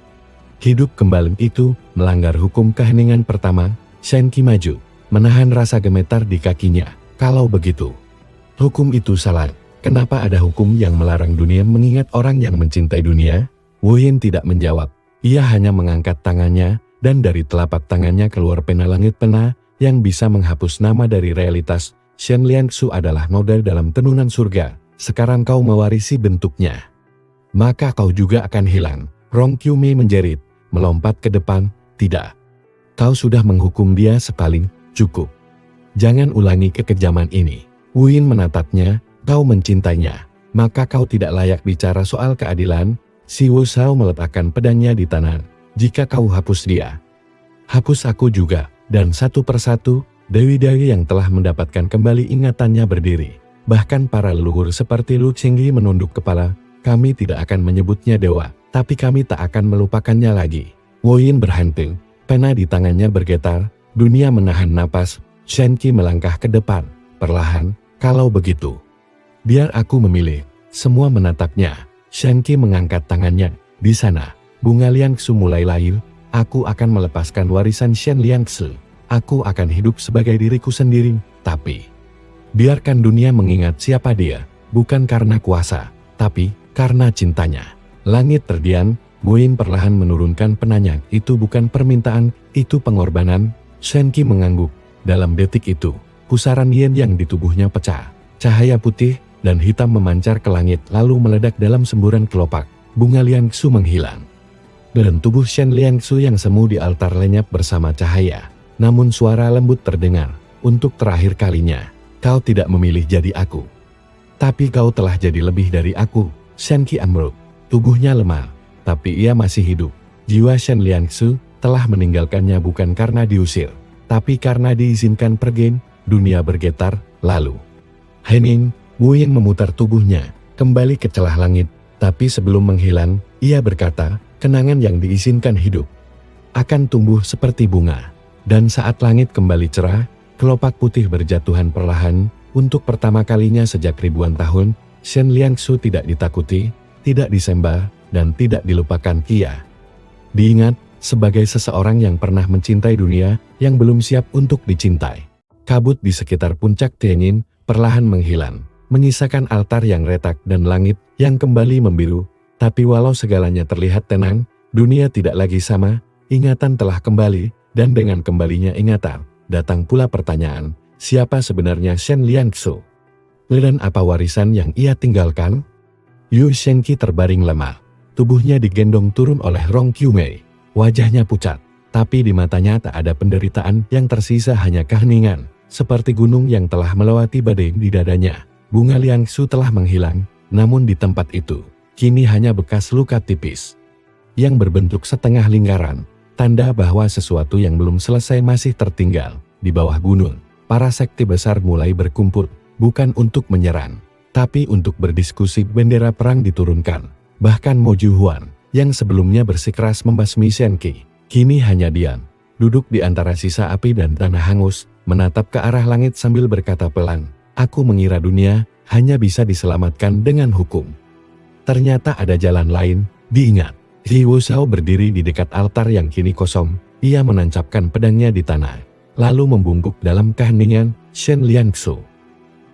Hidup kembali itu melanggar hukum keheningan pertama. Shenki maju, menahan rasa gemetar di kakinya. Kalau begitu, hukum itu salah. Kenapa ada hukum yang melarang dunia mengingat orang yang mencintai dunia? Wuin tidak menjawab. Ia hanya mengangkat tangannya, dan dari telapak tangannya keluar pena langit pena yang bisa menghapus nama dari realitas. Shen Liangsu adalah noda dalam tenunan surga. Sekarang kau mewarisi bentuknya, maka kau juga akan hilang. Rong Qiumei menjerit, melompat ke depan. Tidak, kau sudah menghukum dia sekali, cukup. Jangan ulangi kekejaman ini. Wuin menatapnya, kau mencintainya, maka kau tidak layak bicara soal keadilan. Si Wu Shao meletakkan pedangnya di tanah. Jika kau hapus dia, hapus aku juga. Dan satu persatu, dewi-dewi yang telah mendapatkan kembali ingatannya berdiri. Bahkan para leluhur seperti Lu Xingyi menunduk kepala. Kami tidak akan menyebutnya dewa, tapi kami tak akan melupakannya lagi. Wuin berhenti, pena di tangannya bergetar, dunia menahan napas. Shenki melangkah ke depan, perlahan. Kalau begitu, biar aku memilih. Semua menatapnya. Shenki mengangkat tangannya. Di sana, bunga Liangsu mulai lahir. Aku akan melepaskan warisan Shen Liangsu. Aku akan hidup sebagai diriku sendiri, tapi biarkan dunia mengingat siapa dia, bukan karena kuasa, tapi karena cintanya. Langit terdiam, Wuin perlahan menurunkan penanya. Itu bukan permintaan, itu pengorbanan. Shenki mengangguk. Dalam detik itu, pusaran yin yang di tubuhnya pecah. Cahaya putih dan hitam memancar ke langit lalu meledak dalam semburan kelopak. Bunga Liangsu menghilang. Dan tubuh Shen Liangsu yang semu di altar lenyap bersama cahaya. Namun suara lembut terdengar, untuk terakhir kalinya, kau tidak memilih jadi aku. Tapi kau telah jadi lebih dari aku. Shenki ambruk, tubuhnya lemah, tapi ia masih hidup. Jiwa Shen Liangsu telah meninggalkannya bukan karena diusir, tapi karena diizinkan pergi. Dunia bergetar, lalu hening. Wuin memutar tubuhnya, kembali ke celah langit. Tapi sebelum menghilang, ia berkata, kenangan yang diizinkan hidup akan tumbuh seperti bunga. Dan saat langit kembali cerah, kelopak putih berjatuhan perlahan. Untuk pertama kalinya sejak ribuan tahun, Shen Liangsu tidak ditakuti, tidak disembah, dan tidak dilupakan Kia. Diingat, sebagai seseorang yang pernah mencintai dunia, yang belum siap untuk dicintai. Kabut di sekitar puncak Tianyin perlahan menghilang, menyisakan altar yang retak dan langit yang kembali membiru. Tapi walau segalanya terlihat tenang, dunia tidak lagi sama, ingatan telah kembali, dan dengan kembalinya ingatan, datang pula pertanyaan, siapa sebenarnya Shen Liangsu? Dan apa warisan yang ia tinggalkan? Yu Shenqi terbaring lemah, tubuhnya digendong turun oleh Rong Qiumei, wajahnya pucat, tapi di matanya tak ada penderitaan, yang tersisa hanya keheningan, seperti gunung yang telah melewati badai di dadanya. Bunga Liangsu telah menghilang, namun di tempat itu, kini hanya bekas luka tipis yang berbentuk setengah lingkaran, tanda bahwa sesuatu yang belum selesai masih tertinggal. Di bawah gunung, para sekte besar mulai berkumpul, bukan untuk menyerang, tapi untuk berdiskusi. Bendera perang diturunkan. Bahkan Mo Juhuan, yang sebelumnya bersikeras membasmi Shenqi, kini hanya diam, duduk di antara sisa api dan tanah hangus, menatap ke arah langit sambil berkata pelan, "Aku mengira dunia hanya bisa diselamatkan dengan hukum. Ternyata ada jalan lain." Diingat, Zi Wushao berdiri di dekat altar yang kini kosong. Ia menancapkan pedangnya di tanah, lalu membungkuk dalam keheningan, "Shen Liangsu,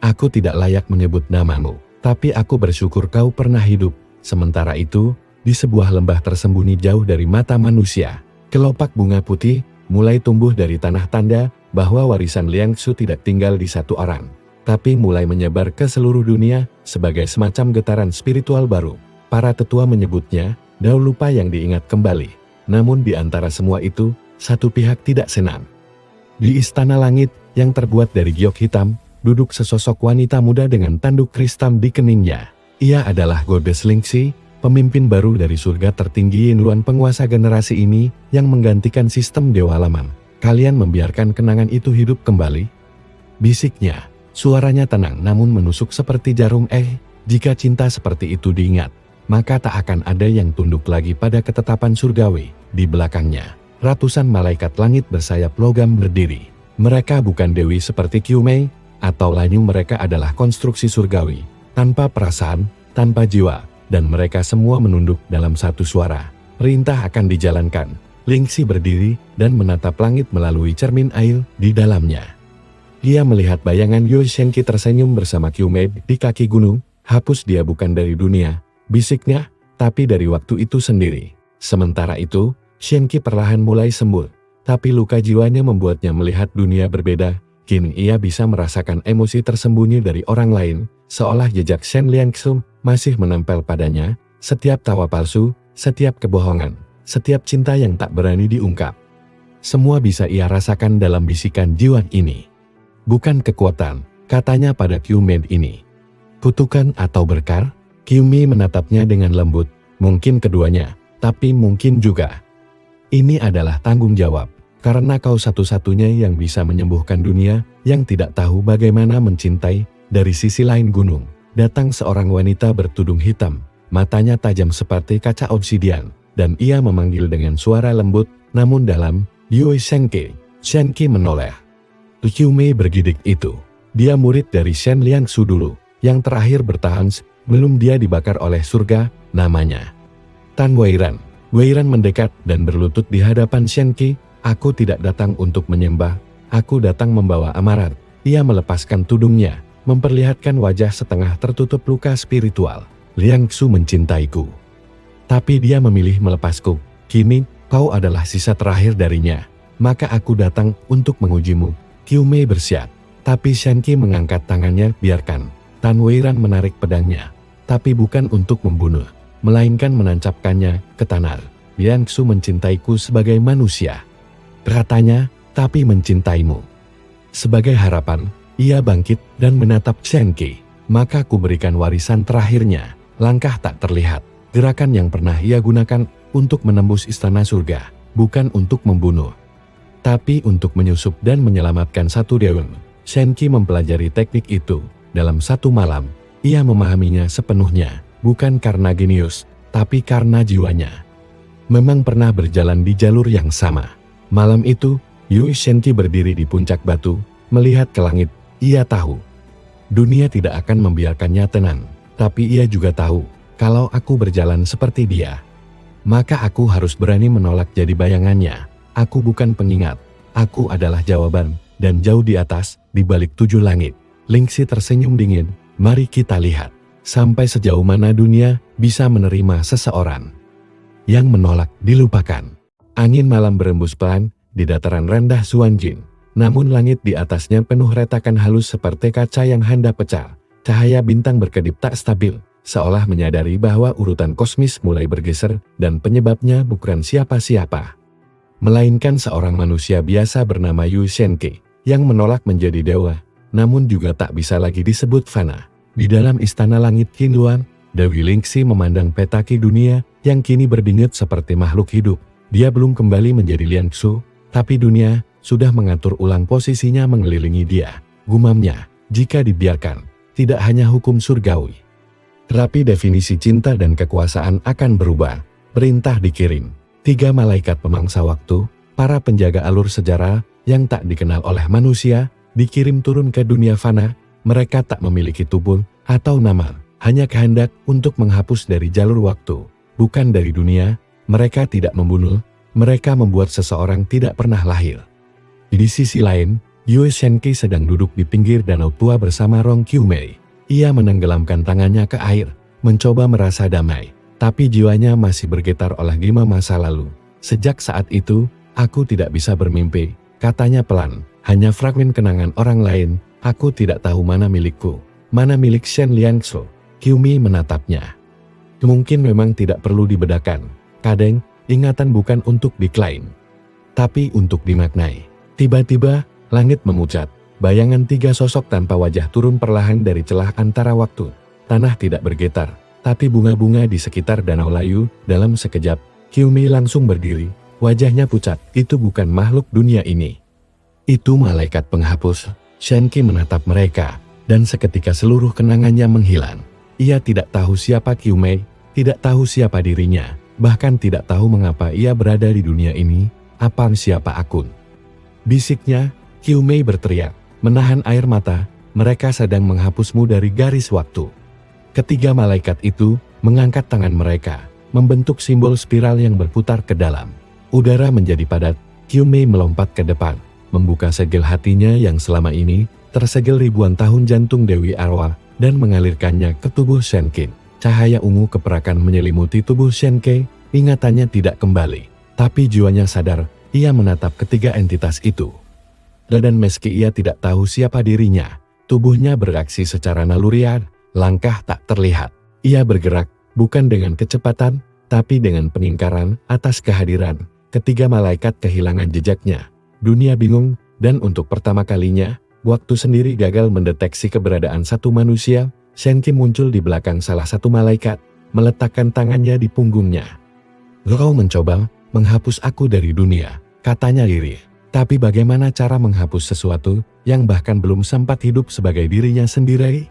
aku tidak layak menyebut namamu, tapi aku bersyukur kau pernah hidup." Sementara itu, di sebuah lembah tersembunyi jauh dari mata manusia, kelopak bunga putih mulai tumbuh dari tanah, tanda bahwa warisan Liangsu tidak tinggal di satu orang, tapi mulai menyebar ke seluruh dunia sebagai semacam getaran spiritual baru. Para tetua menyebutnya daun lupa yang diingat kembali. Namun di antara semua itu, satu pihak tidak senang. Di istana langit yang terbuat dari giok hitam, duduk sesosok wanita muda dengan tanduk kristal di keningnya. Ia adalah Goddess Lingxi, pemimpin baru dari surga tertinggi Yinluan, penguasa generasi ini yang menggantikan sistem Dewa Laman. "Kalian membiarkan kenangan itu hidup kembali?" bisiknya. Suaranya tenang namun menusuk seperti jarum. Jika cinta seperti itu diingat, maka tak akan ada yang tunduk lagi pada ketetapan surgawi." Di belakangnya, ratusan malaikat langit bersayap logam berdiri. Mereka bukan dewi seperti Qiumei atau Lanyu, mereka adalah konstruksi surgawi, tanpa perasaan, tanpa jiwa, dan mereka semua menunduk dalam satu suara. Perintah akan dijalankan. Lingxi berdiri dan menatap langit melalui cermin air di dalamnya. Dia melihat bayangan Yu Shenqi tersenyum bersama Qiumei di kaki gunung. "Hapus dia bukan dari dunia," bisiknya, "tapi dari waktu itu sendiri." Sementara itu, Shenqi perlahan mulai sembuh, tapi luka jiwanya membuatnya melihat dunia berbeda. Kini ia bisa merasakan emosi tersembunyi dari orang lain, seolah jejak Shen Liangsu masih menempel padanya, setiap tawa palsu, setiap kebohongan, setiap cinta yang tak berani diungkap. Semua bisa ia rasakan dalam bisikan jiwa ini. "Bukan kekuatan," katanya pada Qiumei ini. "Kutukan atau berkar?" Qiumei menatapnya dengan lembut. "Mungkin keduanya, tapi mungkin juga. Ini adalah tanggung jawab, karena kau satu-satunya yang bisa menyembuhkan dunia yang tidak tahu bagaimana mencintai." Dari sisi lain gunung, datang seorang wanita bertudung hitam, matanya tajam seperti kaca obsidian, dan ia memanggil dengan suara lembut namun dalam, "Yu Shenqi." Shenqi menoleh. Qiumei bergidik itu. Dia murid dari Shen Liangsu dulu, yang terakhir bertahan belum dia dibakar oleh surga, namanya Tan Weiran. Weiran mendekat dan berlutut di hadapan Shenqi. "Aku tidak datang untuk menyembah, aku datang membawa amarah." Ia melepaskan tudungnya, memperlihatkan wajah setengah tertutup luka spiritual. "Liangsu mencintaiku, tapi dia memilih melepasku. Kini, kau adalah sisa terakhir darinya, maka aku datang untuk mengujimu." Qiumei bersiap, tapi Shenqi mengangkat tangannya. "Biarkan." Tan Weiran menarik pedangnya, tapi bukan untuk membunuh, melainkan menancapkannya ke tanah. "Liangsu mencintaiku sebagai manusia," katanya, "tapi mencintaimu sebagai harapan." Ia bangkit dan menatap Shenqi. "Maka ku berikan warisan terakhirnya." Langkah tak terlihat, gerakan yang pernah ia gunakan untuk menembus istana surga, bukan untuk membunuh, tapi untuk menyusup dan menyelamatkan satu dewa. Shenqi mempelajari teknik itu dalam satu malam. Ia memahaminya sepenuhnya, bukan karena genius, tapi karena jiwanya memang pernah berjalan di jalur yang sama. Malam itu, Yu Shenqi berdiri di puncak batu, melihat ke langit. Ia tahu dunia tidak akan membiarkannya tenang, tapi ia juga tahu Kalau aku berjalan seperti dia, maka aku harus berani menolak jadi bayangannya. Aku bukan pengingat. Aku adalah jawaban. Dan jauh di atas, di balik 7 langit, Lingxi tersenyum dingin. Mari kita lihat, sampai sejauh mana dunia bisa menerima seseorang yang menolak dilupakan. Angin malam berembus pelan di dataran rendah Xuanjin. Namun langit di atasnya penuh retakan halus seperti kaca yang hendak pecah. Cahaya bintang berkedip tak stabil, seolah menyadari bahwa urutan kosmis mulai bergeser dan penyebabnya bukan siapa-siapa, melainkan seorang manusia biasa bernama Yu Shenke, yang menolak menjadi dewa, namun juga tak bisa lagi disebut fana. Di dalam istana langit Qinluan, Dewi Lingxi memandang petaki dunia yang kini berdingit seperti makhluk hidup. Dia belum kembali menjadi Liangsu, tapi dunia sudah mengatur ulang posisinya mengelilingi dia. Gumamnya, jika dibiarkan, tidak hanya hukum surgawi, tetapi definisi cinta dan kekuasaan akan berubah. Perintah dikirim. 3 malaikat pemangsa waktu, para penjaga alur sejarah yang tak dikenal oleh manusia, dikirim turun ke dunia fana. Mereka tak memiliki tubuh atau nama, hanya kehendak untuk menghapus dari jalur waktu. Bukan dari dunia, mereka tidak membunuh, mereka membuat seseorang tidak pernah lahir. Di sisi lain, Yu Shenke sedang duduk di pinggir danau tua bersama Rong Qiumei. Ia menenggelamkan tangannya ke air, mencoba merasa damai, tapi jiwanya masih bergetar oleh gema masa lalu. Sejak saat itu, aku tidak bisa bermimpi, katanya pelan, hanya fragmen kenangan orang lain. Aku tidak tahu mana milikku, mana milik Shen Liangsu. Qiumei menatapnya. Mungkin memang tidak perlu dibedakan. Kadang, ingatan bukan untuk diklaim, tapi untuk dimaknai. Tiba-tiba, langit memucat. Bayangan 3 sosok tanpa wajah turun perlahan dari celah antara waktu. Tanah tidak bergetar, tapi bunga-bunga di sekitar danau layu. Dalam sekejap, Qiumei langsung berdiri. Wajahnya pucat. Itu bukan makhluk dunia ini. Itu malaikat penghapus. Shenke menatap mereka, dan seketika seluruh kenangannya menghilang. Ia tidak tahu siapa Qiumei, tidak tahu siapa dirinya, bahkan tidak tahu mengapa ia berada di dunia ini. Apa siapa aku? Bisiknya. Qiumei berteriak, menahan air mata. Mereka sedang menghapusmu dari garis waktu. Ketiga malaikat itu mengangkat tangan mereka, membentuk simbol spiral yang berputar ke dalam. Udara menjadi padat. Qiumei melompat ke depan, membuka segel hatinya yang selama ini tersegel ribuan tahun jantung Dewi Arwah, dan mengalirkannya ke tubuh Shenke. Cahaya ungu keperakan menyelimuti tubuh Shenke. Ingatannya tidak kembali, tapi jiwanya sadar. Ia menatap ketiga entitas itu. Dan meski ia tidak tahu siapa dirinya, tubuhnya bereaksi secara naluriah, langkah tak terlihat. Ia bergerak, bukan dengan kecepatan, tapi dengan peningkaran. Atas kehadiran ketiga malaikat kehilangan jejaknya. Dunia bingung, dan untuk pertama kalinya, waktu sendiri gagal mendeteksi keberadaan satu manusia. Shenke muncul di belakang salah satu malaikat, meletakkan tangannya di punggungnya. Kau mencoba menghapus aku dari dunia, katanya lirih. Tapi bagaimana cara menghapus sesuatu yang bahkan belum sempat hidup sebagai dirinya sendiri?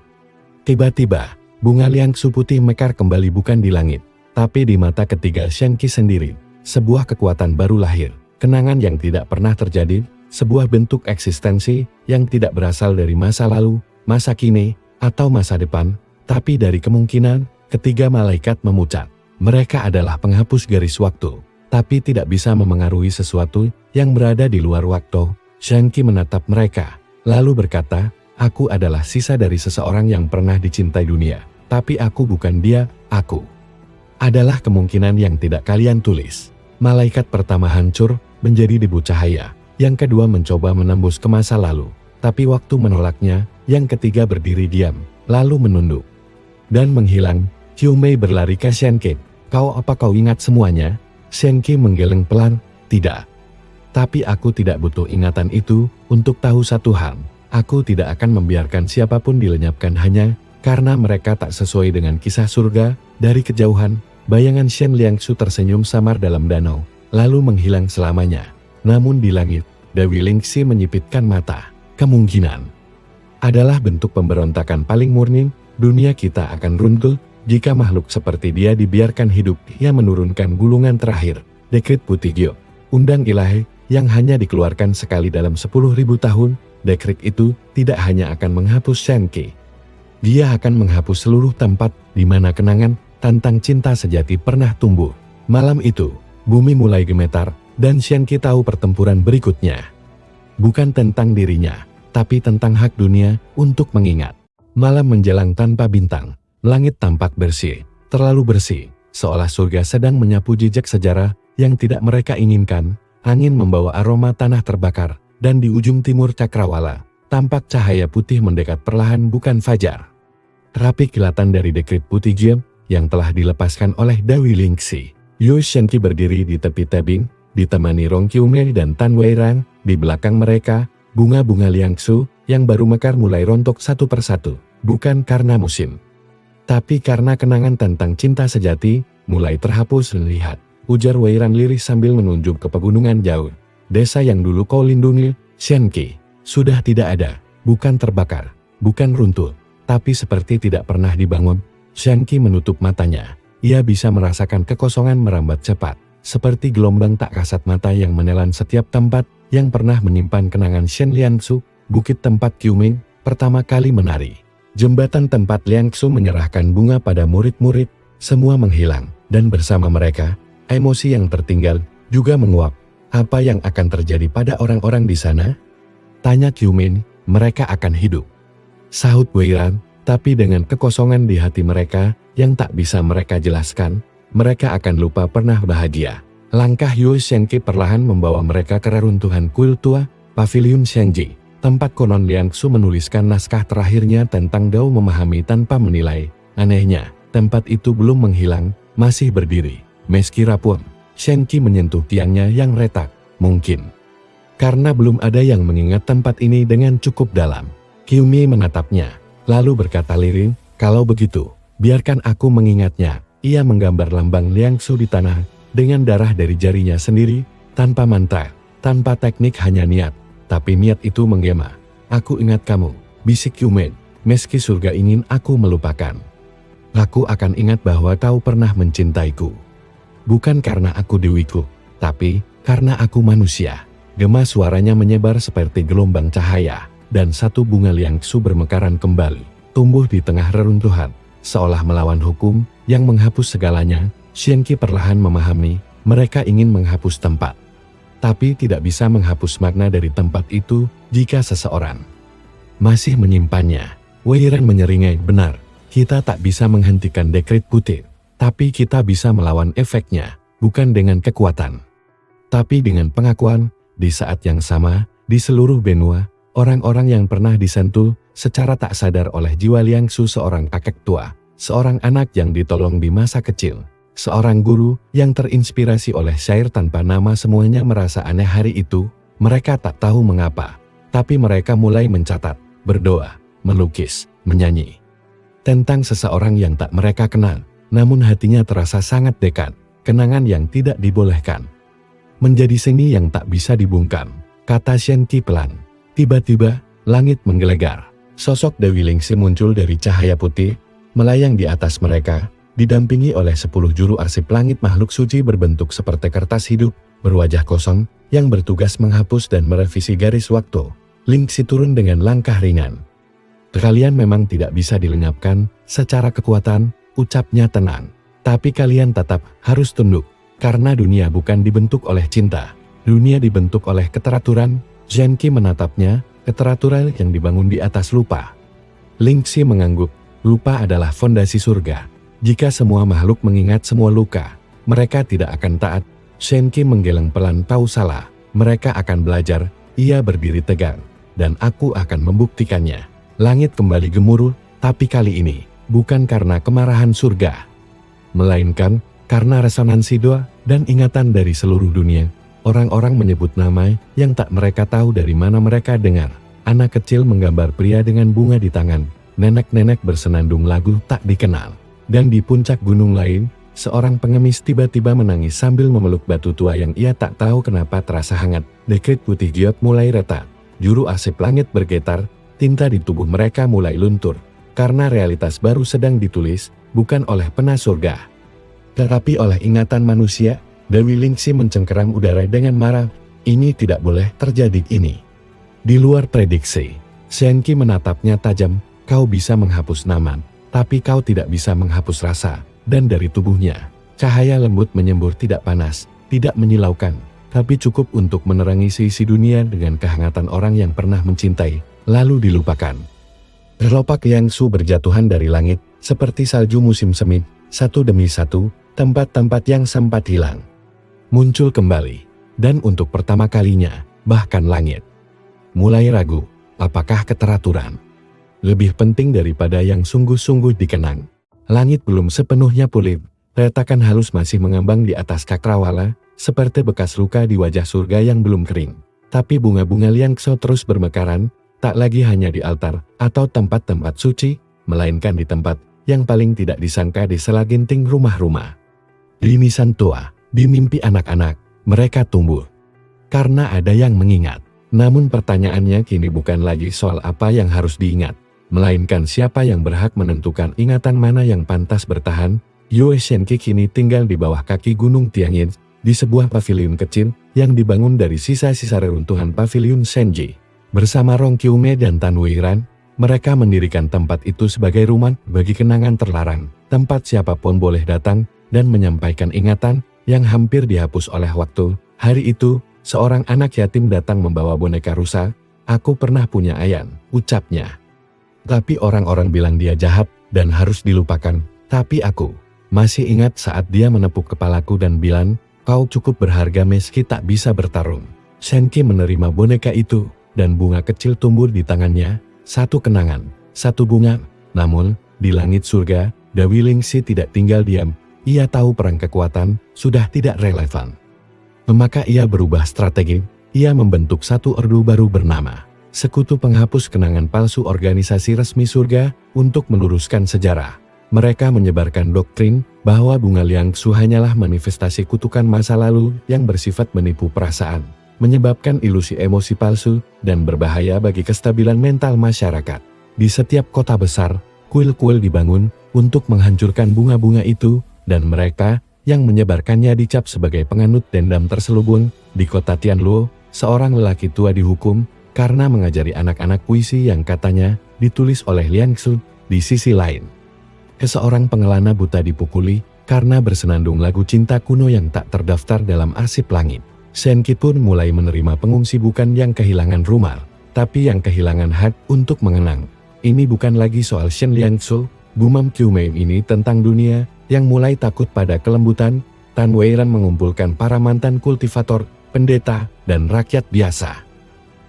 Tiba-tiba, bunga Liangsu putih mekar kembali bukan di langit, tapi di mata ketiga Shenke sendiri. Sebuah kekuatan baru lahir, kenangan yang tidak pernah terjadi, sebuah bentuk eksistensi yang tidak berasal dari masa lalu, masa kini, atau masa depan, tapi dari kemungkinan. Ketiga malaikat memucat. Mereka adalah penghapus garis waktu, tapi tidak bisa memengaruhi sesuatu yang berada di luar waktu. Shenke menatap mereka, lalu berkata, aku adalah sisa dari seseorang yang pernah dicintai dunia, tapi aku bukan dia. Aku adalah kemungkinan yang tidak kalian tulis. Malaikat pertama hancur, menjadi debu cahaya. Yang kedua mencoba menembus ke masa lalu, tapi waktu menolaknya. Yang ketiga berdiri diam, lalu menunduk dan menghilang. Qiumei berlari ke Shenke. Apa kau ingat semuanya? Shenke menggeleng pelan, tidak. Tapi aku tidak butuh ingatan itu untuk tahu satu hal. Aku tidak akan membiarkan siapapun dilenyapkan hanya karena mereka tak sesuai dengan kisah surga. Dari kejauhan, bayangan Shen Liangsu tersenyum samar dalam danau, lalu menghilang selamanya. Namun di langit, Dewi Lingxi menyipitkan mata. Kemungkinan adalah bentuk pemberontakan paling murni. Dunia kita akan runtuh jika makhluk seperti dia dibiarkan hidup. Ia menurunkan gulungan terakhir, dekret putih Gyo, undang ilahi yang hanya dikeluarkan sekali dalam 10.000 tahun. Dekret itu tidak hanya akan menghapus Shenke, dia akan menghapus seluruh tempat di mana kenangan tentang cinta sejati pernah tumbuh. Malam itu, bumi mulai gemetar, dan Xianqi tahu pertempuran berikutnya. Bukan tentang dirinya, tapi tentang hak dunia untuk mengingat. Malam menjelang tanpa bintang, langit tampak bersih, terlalu bersih, seolah surga sedang menyapu jejak sejarah yang tidak mereka inginkan. Angin membawa aroma tanah terbakar, dan di ujung timur cakrawala, tampak cahaya putih mendekat perlahan bukan fajar. Rapi kilatan dari dekrit putih Jian yang telah dilepaskan oleh Dewi Lingxi. Yu Xianqi berdiri di tepi tebing, ditemani Rong Qiumei dan Tan Weirang. Di belakang mereka, bunga-bunga Liangsu yang baru mekar mulai rontok satu persatu, bukan karena musim, tapi karena kenangan tentang cinta sejati mulai terhapus. Lihat, ujar Weirang lirih sambil menunjuk ke pegunungan jauh. Desa yang dulu kau lindungi, Xianqi, sudah tidak ada, bukan terbakar, bukan runtuh, tapi seperti tidak pernah dibangun. Xianqi menutup matanya. Ia bisa merasakan kekosongan merambat cepat, seperti gelombang tak kasat mata yang menelan setiap tempat yang pernah menyimpan kenangan Shen Liangsu. Bukit tempat Qiuming pertama kali menari. Jembatan tempat Liangsu menyerahkan bunga pada murid-murid, semua menghilang, dan bersama mereka, emosi yang tertinggal juga menguap. Apa yang akan terjadi pada orang-orang di sana? Tanya Qiuming. Mereka akan hidup, sahut Weirang, tapi dengan kekosongan di hati mereka yang tak bisa mereka jelaskan. Mereka akan lupa pernah bahagia. Langkah Yu Xianqi perlahan membawa mereka ke reruntuhan kuil tua, Pavilion Xiangji, tempat konon Liangsu menuliskan naskah terakhirnya tentang Dao memahami tanpa menilai. Anehnya, tempat itu belum menghilang, masih berdiri, meski rapuh. Xianqi menyentuh tiangnya yang retak, mungkin karena belum ada yang mengingat tempat ini dengan cukup dalam. Qiumei menatapnya, lalu berkata lirih, kalau begitu, biarkan aku mengingatnya. Ia menggambar lambang Liangsu di tanah, dengan darah dari jarinya sendiri, tanpa mantra, tanpa teknik, hanya niat. Tapi niat itu menggema. Aku ingat kamu, bisik Qiumei, meski surga ingin aku melupakan. Aku akan ingat bahwa kau pernah mencintaiku. Bukan karena aku dewiku, tapi karena aku manusia. Gema suaranya menyebar seperti gelombang cahaya, dan satu bunga Liangsu bermekaran kembali, tumbuh di tengah reruntuhan, seolah melawan hukum yang menghapus segalanya. Xianqi perlahan memahami, mereka ingin menghapus tempat, tapi tidak bisa menghapus makna dari tempat itu jika seseorang masih menyimpannya. Weirang menyeringai, benar, kita tak bisa menghentikan dekrit putih, tapi kita bisa melawan efeknya, bukan dengan kekuatan, tapi dengan pengakuan. Di saat yang sama, di seluruh benua, orang-orang yang pernah disentuh secara tak sadar oleh jiwa Liangsu, seorang kakek tua, seorang anak yang ditolong di masa kecil, seorang guru yang terinspirasi oleh syair tanpa nama, semuanya merasa aneh hari itu. Mereka tak tahu mengapa, tapi mereka mulai mencatat, berdoa, melukis, menyanyi tentang seseorang yang tak mereka kenal, namun hatinya terasa sangat dekat, kenangan yang tidak dibolehkan menjadi seni yang tak bisa dibungkam, kata Xianqi pelan. Tiba-tiba, langit menggelegar. Sosok Dewi Lingxi muncul dari cahaya putih, melayang di atas mereka, didampingi oleh 10 juru arsip langit, makhluk suci berbentuk seperti kertas hidup, berwajah kosong, yang bertugas menghapus dan merevisi garis waktu. Lingxi turun dengan langkah ringan. Kalian memang tidak bisa dilenyapkan secara kekuatan, ucapnya tenang. Tapi kalian tetap harus tunduk. Karena dunia bukan dibentuk oleh cinta, dunia dibentuk oleh keteraturan. Xianqi menatapnya, keteraturan yang dibangun di atas lupa. Lingxi mengangguk, lupa adalah fondasi surga. Jika semua makhluk mengingat semua luka, mereka tidak akan taat. Xianqi menggeleng pelan, tahu salah, mereka akan belajar. Ia berdiri tegang, dan aku akan membuktikannya. Langit kembali gemuruh, tapi kali ini, bukan karena kemarahan surga, melainkan karena resonansi doa dan ingatan dari seluruh dunia. Orang-orang menyebut nama yang tak mereka tahu dari mana mereka dengar. Anak kecil menggambar pria dengan bunga di tangan. Nenek-nenek bersenandung lagu tak dikenal. Dan di puncak gunung lain, seorang pengemis tiba-tiba menangis sambil memeluk batu tua yang ia tak tahu kenapa terasa hangat. Dekrit putih giot mulai retak. Juru arsip langit bergetar, tinta di tubuh mereka mulai luntur. Karena realitas baru sedang ditulis, bukan oleh pena surga, tetapi oleh ingatan manusia. Dewi Lingxi mencengkeram udara dengan marah. Ini tidak boleh terjadi ini. Di luar prediksi. Xianqi menatapnya tajam. Kau bisa menghapus nama, tapi kau tidak bisa menghapus rasa. dan dari tubuhnya, cahaya lembut menyembur tidak panas, tidak menyilaukan, tapi cukup untuk menerangi sisi dunia dengan kehangatan orang yang pernah mencintai, lalu dilupakan. Kelopak Liangsu berjatuhan dari langit, seperti salju musim semi, satu demi satu, tempat-tempat yang sempat hilang muncul kembali, dan untuk pertama kalinya, bahkan langit mulai ragu, apakah keteraturan lebih penting daripada yang sungguh-sungguh dikenang. Langit belum sepenuhnya pulih, retakan halus masih mengambang di atas cakrawala, seperti bekas luka di wajah surga yang belum kering. Tapi bunga-bunga Liangsu terus bermekaran, tak lagi hanya di altar atau tempat-tempat suci, melainkan di tempat yang paling tidak disangka di sela ginting rumah-rumah. Di nisan tua, di mimpi anak-anak, mereka tumbuh. Karena ada yang mengingat. Namun pertanyaannya kini bukan lagi soal apa yang harus diingat, melainkan siapa yang berhak menentukan ingatan mana yang pantas bertahan. Yue Shenqi kini tinggal di bawah kaki Gunung Tianyin, di sebuah paviliun kecil yang dibangun dari sisa-sisa reruntuhan paviliun Shenji. Bersama Rong Qiume dan Tan Weiran, mereka mendirikan tempat itu sebagai rumah bagi kenangan terlarang, tempat siapapun boleh datang dan menyampaikan ingatan yang hampir dihapus oleh waktu. Hari itu, seorang anak yatim datang membawa boneka rusa. "Aku pernah punya Ayan," ucapnya. "Tapi orang-orang bilang dia jahat dan harus dilupakan. Tapi aku masih ingat saat dia menepuk kepalaku dan bilang, 'Kau cukup berharga meski tak bisa bertarung.'" Shenqi menerima boneka itu, dan bunga kecil tumbuh di tangannya, satu kenangan, satu bunga. Namun, di langit surga, Dewi Lingxi tidak tinggal diam. Ia tahu perang kekuatan sudah tidak relevan. Maka ia berubah strategi. Ia membentuk satu ordu baru bernama Sekutu Penghapus Kenangan Palsu, organisasi resmi surga untuk meluruskan sejarah. Mereka menyebarkan doktrin bahwa bunga Liangsu hanyalah manifestasi kutukan masa lalu yang bersifat menipu perasaan, menyebabkan ilusi emosi palsu, dan berbahaya bagi kestabilan mental masyarakat. Di setiap kota besar, kuil-kuil dibangun untuk menghancurkan bunga-bunga itu, dan mereka yang menyebarkannya dicap sebagai penganut dendam terselubung. Di kota Tianluo, seorang lelaki tua dihukum karena mengajari anak-anak puisi yang katanya ditulis oleh Liangsu. Di sisi lain, seorang pengelana buta dipukuli karena bersenandung lagu cinta kuno yang tak terdaftar dalam arsip langit. Shenqi pun mulai menerima pengungsi bukan yang kehilangan rumah, tapi yang kehilangan hak untuk mengenang. Ini bukan lagi soal Shen Liangsu, Bumam Qiume ini tentang dunia yang mulai takut pada kelembutan. Tan Weiran mengumpulkan para mantan kultivator, pendeta, dan rakyat biasa,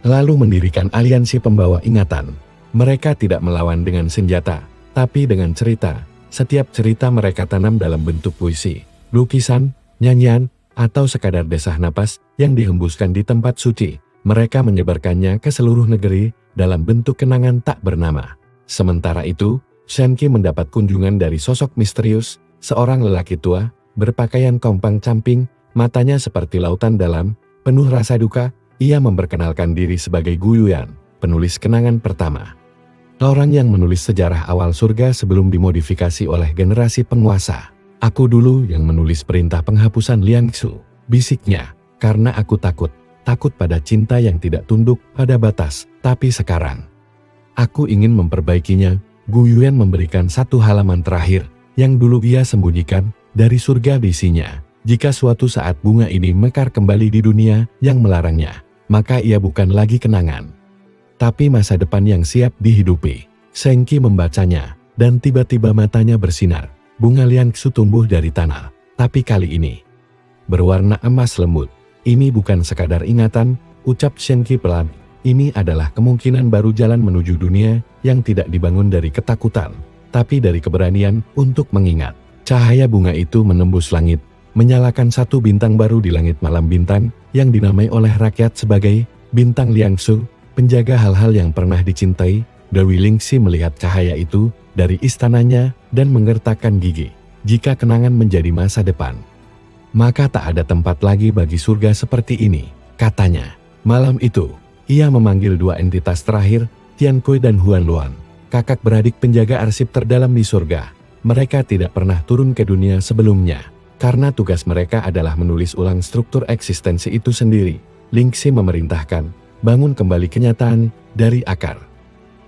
lalu mendirikan aliansi pembawa ingatan. Mereka tidak melawan dengan senjata, tapi dengan cerita. Setiap cerita mereka tanam dalam bentuk puisi, lukisan, nyanyian, atau sekadar desah napas yang dihembuskan di tempat suci. Mereka menyebarkannya ke seluruh negeri dalam bentuk kenangan tak bernama. Sementara itu, Shenqi mendapat kunjungan dari sosok misterius, seorang lelaki tua, berpakaian kompang-camping, matanya seperti lautan dalam, penuh rasa duka. Ia memperkenalkan diri sebagai Gu Yuan, penulis kenangan pertama. Orang yang menulis sejarah awal surga sebelum dimodifikasi oleh generasi penguasa. "Aku dulu yang menulis perintah penghapusan Liangsu," bisiknya, "karena aku takut pada cinta yang tidak tunduk pada batas. Tapi sekarang, aku ingin memperbaikinya." Gu Yuan memberikan satu halaman terakhir, yang dulu ia sembunyikan, dari surga isinya. Jika suatu saat bunga ini mekar kembali di dunia yang melarangnya, maka ia bukan lagi kenangan, tapi masa depan yang siap dihidupi. Shenqi membacanya, dan tiba-tiba matanya bersinar. Bunga Liangsu tumbuh dari tanah, tapi kali ini berwarna emas lembut. "Ini bukan sekadar ingatan," ucap Shenqi pelan. "Ini adalah kemungkinan baru jalan menuju dunia yang tidak dibangun dari ketakutan, tapi dari keberanian untuk mengingat." Cahaya bunga itu menembus langit, menyalakan satu bintang baru di langit malam bintang, yang dinamai oleh rakyat sebagai Bintang Liangsu, penjaga hal-hal yang pernah dicintai. Dewi Lingxi melihat cahaya itu dari istananya dan menggertakkan gigi. Jika kenangan menjadi masa depan, maka tak ada tempat lagi bagi surga seperti ini, katanya. Malam itu, ia memanggil dua entitas terakhir, Tian Kui dan Huan Luan, kakak beradik penjaga arsip terdalam di surga. Mereka tidak pernah turun ke dunia sebelumnya, karena tugas mereka adalah menulis ulang struktur eksistensi itu sendiri. Lingxi memerintahkan, bangun kembali kenyataan dari akar.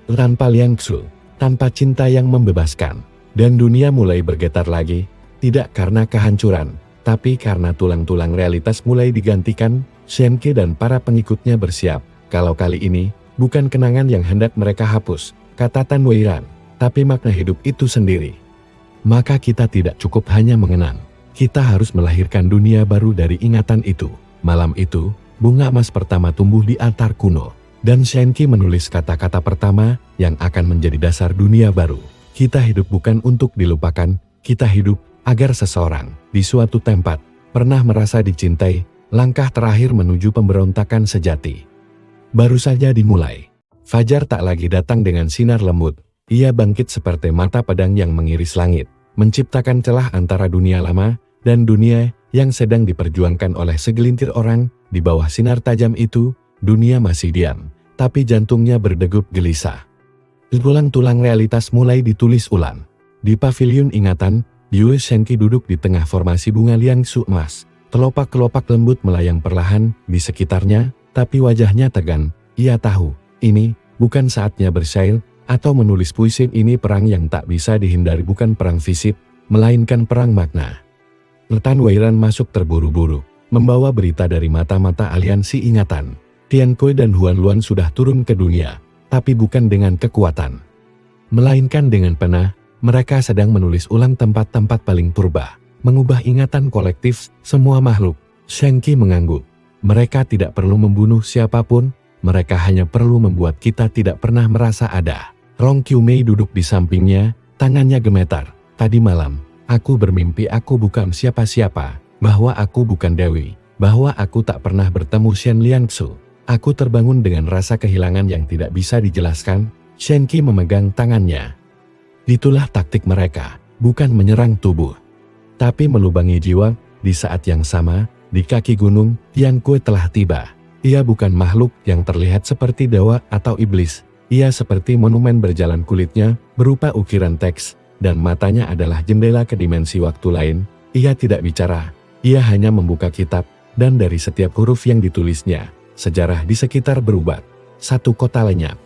Tanpa Liangsu, tanpa cinta yang membebaskan, dan dunia mulai bergetar lagi. Tidak karena kehancuran, tapi karena tulang-tulang realitas mulai digantikan. Shenke dan para pengikutnya bersiap. Kalau kali ini, bukan kenangan yang hendak mereka hapus, kata Tan Weiran, tapi makna hidup itu sendiri. Maka kita tidak cukup hanya mengenang. Kita harus melahirkan dunia baru dari ingatan itu. Malam itu, bunga emas pertama tumbuh di altar kuno. Dan Shenki menulis kata-kata pertama yang akan menjadi dasar dunia baru. Kita hidup bukan untuk dilupakan, kita hidup agar seseorang di suatu tempat pernah merasa dicintai. Langkah terakhir menuju pemberontakan sejati baru saja dimulai. Fajar tak lagi datang dengan sinar lembut. Ia bangkit seperti mata pedang yang mengiris langit, menciptakan celah antara dunia lama dan dunia yang sedang diperjuangkan oleh segelintir orang. Di bawah sinar tajam itu, dunia masih diam, tapi jantungnya berdegup gelisah. Tulang-tulang realitas mulai ditulis ulang. Di pavilion ingatan, Yue Shenki duduk di tengah formasi bunga liangsu emas. Kelopak-kelopak lembut melayang perlahan di sekitarnya, tapi wajahnya tegang. Ia tahu, ini bukan saatnya bersail atau menulis puisi. Ini perang yang tak bisa dihindari, bukan perang fisik, melainkan perang makna. Tan Weiran masuk terburu-buru, membawa berita dari mata-mata aliansi ingatan. Tian Kui dan Huan Luan sudah turun ke dunia, tapi bukan dengan kekuatan, melainkan dengan pena. Mereka sedang menulis ulang tempat-tempat paling purba, mengubah ingatan kolektif semua makhluk. Shenki mengangguk. Mereka tidak perlu membunuh siapapun, mereka hanya perlu membuat kita tidak pernah merasa ada. Rong Qiumei duduk di sampingnya, tangannya gemetar. Tadi malam, aku bermimpi aku bukan siapa-siapa, bahwa aku bukan Dewi, bahwa aku tak pernah bertemu Shen Liangsu. Aku terbangun dengan rasa kehilangan yang tidak bisa dijelaskan. Shenki memegang tangannya. Itulah taktik mereka, bukan menyerang tubuh, tapi melubangi jiwa. Di saat yang sama, di kaki gunung, Tian Kui telah tiba. Ia bukan makhluk yang terlihat seperti dewa atau iblis. Ia seperti monumen berjalan, kulitnya berupa ukiran teks, dan matanya adalah jendela ke dimensi waktu lain. Ia tidak bicara, ia hanya membuka kitab, dan dari setiap huruf yang ditulisnya, sejarah di sekitar berubah. Satu kota lenyap.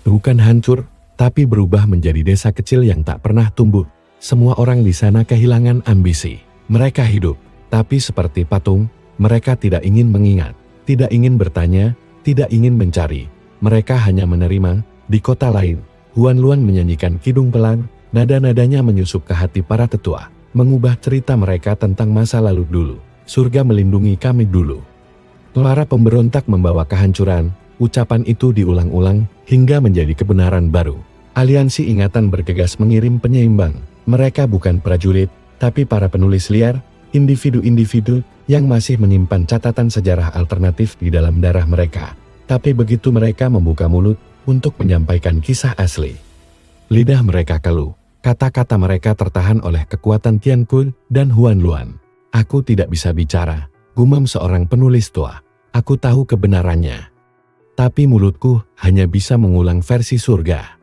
Bukan hancur, tapi berubah menjadi desa kecil yang tak pernah tumbuh. Semua orang di sana kehilangan ambisi. Mereka hidup, tapi seperti patung. Mereka tidak ingin mengingat, tidak ingin bertanya, tidak ingin mencari. Mereka hanya menerima. Di kota lain, Huan Luan menyanyikan kidung pelan, nada-nadanya menyusup ke hati para tetua, mengubah cerita mereka tentang masa lalu dulu. Surga melindungi kami dulu. Para pemberontak membawa kehancuran. Ucapan itu diulang-ulang hingga menjadi kebenaran baru. Aliansi ingatan bergegas mengirim penyeimbang. Mereka bukan prajurit, tapi para penulis liar, individu-individu yang masih menyimpan catatan sejarah alternatif di dalam darah mereka. Tapi begitu mereka membuka mulut untuk menyampaikan kisah asli, lidah mereka keluh. Kata-kata mereka tertahan oleh kekuatan Tian Kui dan Huan Luan. Aku tidak bisa bicara, gumam seorang penulis tua. Aku tahu kebenarannya, tapi mulutku hanya bisa mengulang versi surga.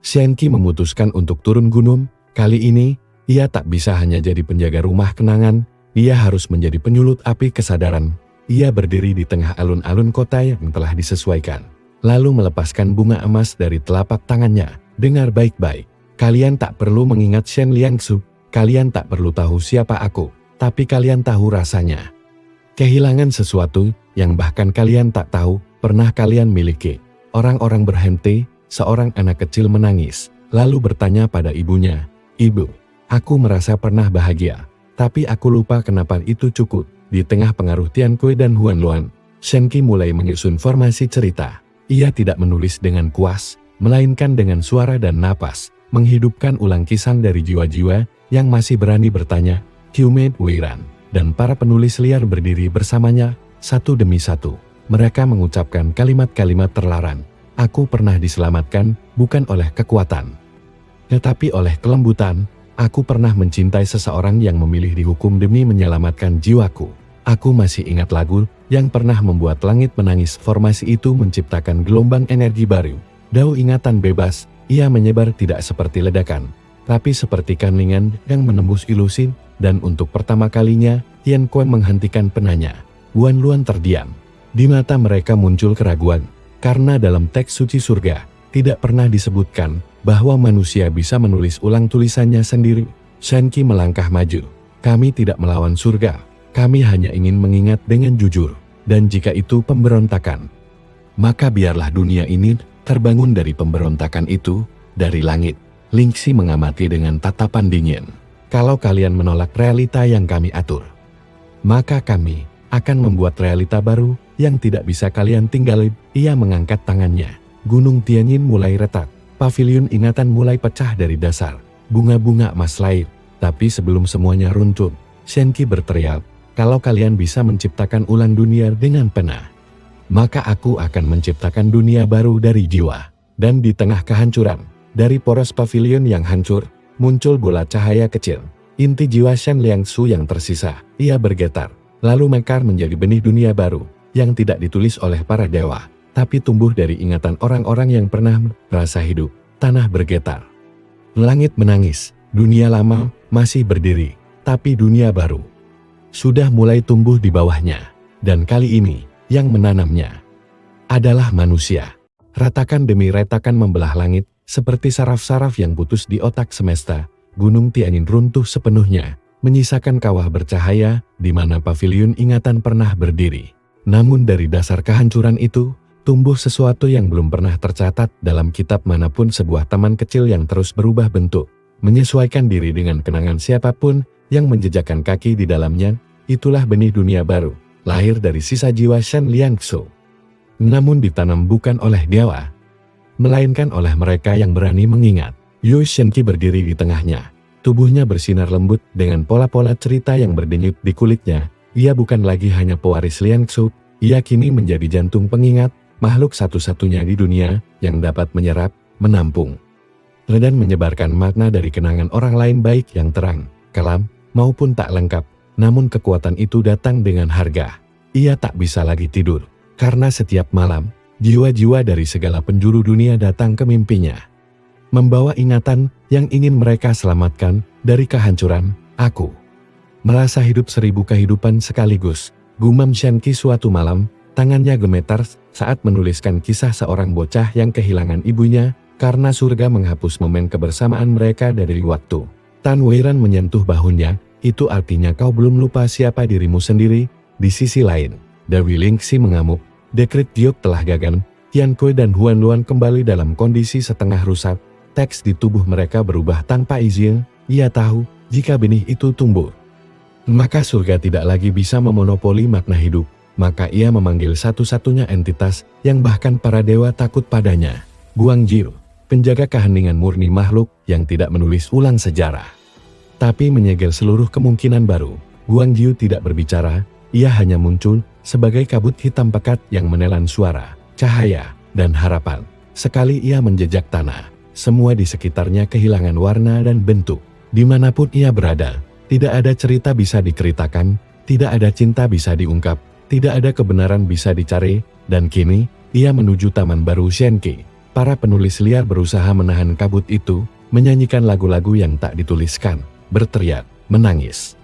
Shenki memutuskan untuk turun gunung. Kali ini, ia tak bisa hanya jadi penjaga rumah kenangan, ia harus menjadi penyulut api kesadaran. Ia berdiri di tengah alun-alun kota yang telah disesuaikan, lalu melepaskan bunga emas dari telapak tangannya. Dengar baik-baik, kalian tak perlu mengingat Shen Liangsu, kalian tak perlu tahu siapa aku, tapi kalian tahu rasanya kehilangan sesuatu yang bahkan kalian tak tahu pernah kalian miliki. Orang-orang berhenti, seorang anak kecil menangis, lalu bertanya pada ibunya, "Ibu, aku merasa pernah bahagia, tapi aku lupa kenapa itu cukup." Di tengah pengaruh Tian Kui dan Huan Luan, Shenki mulai menyusun formasi cerita. Ia tidak menulis dengan kuas, melainkan dengan suara dan napas, menghidupkan ulang kisah dari jiwa-jiwa yang masih berani bertanya. Qiumei Weiran dan para penulis liar berdiri bersamanya, satu demi satu. Mereka mengucapkan kalimat-kalimat terlarang. Aku pernah diselamatkan, bukan oleh kekuatan, tetapi oleh kelembutan. Aku pernah mencintai seseorang yang memilih dihukum demi menyelamatkan jiwaku. Aku masih ingat lagu yang pernah membuat langit menangis. Formasi itu menciptakan gelombang energi baru. Dao ingatan bebas, ia menyebar tidak seperti ledakan, tapi seperti kanlingan yang menembus ilusi. Dan untuk pertama kalinya, Tian Kui menghentikan penanya. Huan Luan terdiam. Di mata mereka muncul keraguan, karena dalam teks suci surga, tidak pernah disebutkan bahwa manusia bisa menulis ulang tulisannya sendiri. Shenki melangkah maju. Kami tidak melawan surga, kami hanya ingin mengingat dengan jujur. Dan jika itu pemberontakan, maka biarlah dunia ini terbangun dari pemberontakan itu, dari langit. Lingxi mengamati dengan tatapan dingin. Kalau kalian menolak realita yang kami atur, maka kami akan membuat realita baru yang tidak bisa kalian tinggali. Ia mengangkat tangannya. Gunung Tianyin mulai retak. Pavilion ingatan mulai pecah dari dasar. Bunga-bunga emas lain. Tapi sebelum semuanya runtuh, Shenqi berteriak, kalau kalian bisa menciptakan ulang dunia dengan pena, maka aku akan menciptakan dunia baru dari jiwa. Dan di tengah kehancuran, dari poros pavilion yang hancur, muncul bola cahaya kecil. Inti jiwa Shen Liangsu yang tersisa, ia bergetar, lalu mekar menjadi benih dunia baru, yang tidak ditulis oleh para dewa, tapi tumbuh dari ingatan orang-orang yang pernah merasa hidup. Tanah bergetar. Langit menangis, dunia lama masih berdiri, tapi dunia baru sudah mulai tumbuh di bawahnya. Dan kali ini, yang menanamnya adalah manusia. Retakan demi retakan membelah langit, seperti saraf-saraf yang putus di otak semesta. Gunung Tianyin runtuh sepenuhnya, menyisakan kawah bercahaya, di mana pavilion ingatan pernah berdiri. Namun dari dasar kehancuran itu, tumbuh sesuatu yang belum pernah tercatat dalam kitab manapun, sebuah taman kecil yang terus berubah bentuk, menyesuaikan diri dengan kenangan siapapun yang menjejakkan kaki di dalamnya. Itulah benih dunia baru, lahir dari sisa jiwa Shen Liangsu. Namun ditanam bukan oleh dewa, melainkan oleh mereka yang berani mengingat. Yu Shenqi berdiri di tengahnya. Tubuhnya bersinar lembut dengan pola-pola cerita yang berdenyut di kulitnya. Ia bukan lagi hanya pewaris Liangsu, ia kini menjadi jantung pengingat, makhluk satu-satunya di dunia yang dapat menyerap, menampung, dan menyebarkan makna dari kenangan orang lain, baik yang terang, kelam, maupun tak lengkap. Namun kekuatan itu datang dengan harga. Ia tak bisa lagi tidur, karena setiap malam, jiwa-jiwa dari segala penjuru dunia datang ke mimpinya, membawa ingatan yang ingin mereka selamatkan dari kehancuran. Aku merasa hidup 1000 kehidupan sekaligus, gumam Shenqi suatu malam. Tangannya gemetar saat menuliskan kisah seorang bocah yang kehilangan ibunya, karena surga menghapus momen kebersamaan mereka dari waktu. Tan Weiran menyentuh bahunya. Itu artinya kau belum lupa siapa dirimu sendiri. Di sisi lain, Dewi Lingxi mengamuk. Dekret Giok telah gagal. Tian Kui dan Huan Luan kembali dalam kondisi setengah rusak. Teks di tubuh mereka berubah tanpa izin. Ia tahu, jika benih itu tumbuh, maka surga tidak lagi bisa memonopoli makna hidup. Maka ia memanggil satu-satunya entitas yang bahkan para dewa takut padanya. Guang Jiu, penjaga keheningan murni makhluk yang tidak menulis ulang sejarah, tapi menyegel seluruh kemungkinan baru. Guang Jiu tidak berbicara, ia hanya muncul sebagai kabut hitam pekat yang menelan suara, cahaya, dan harapan. Sekali ia menjejak tanah, semua di sekitarnya kehilangan warna dan bentuk. Dimanapun ia berada, tidak ada cerita bisa diceritakan, tidak ada cinta bisa diungkap, tidak ada kebenaran bisa dicari. Dan kini, ia menuju taman baru Shenqi. Para penulis liar berusaha menahan kabut itu, menyanyikan lagu-lagu yang tak dituliskan, berteriak, menangis.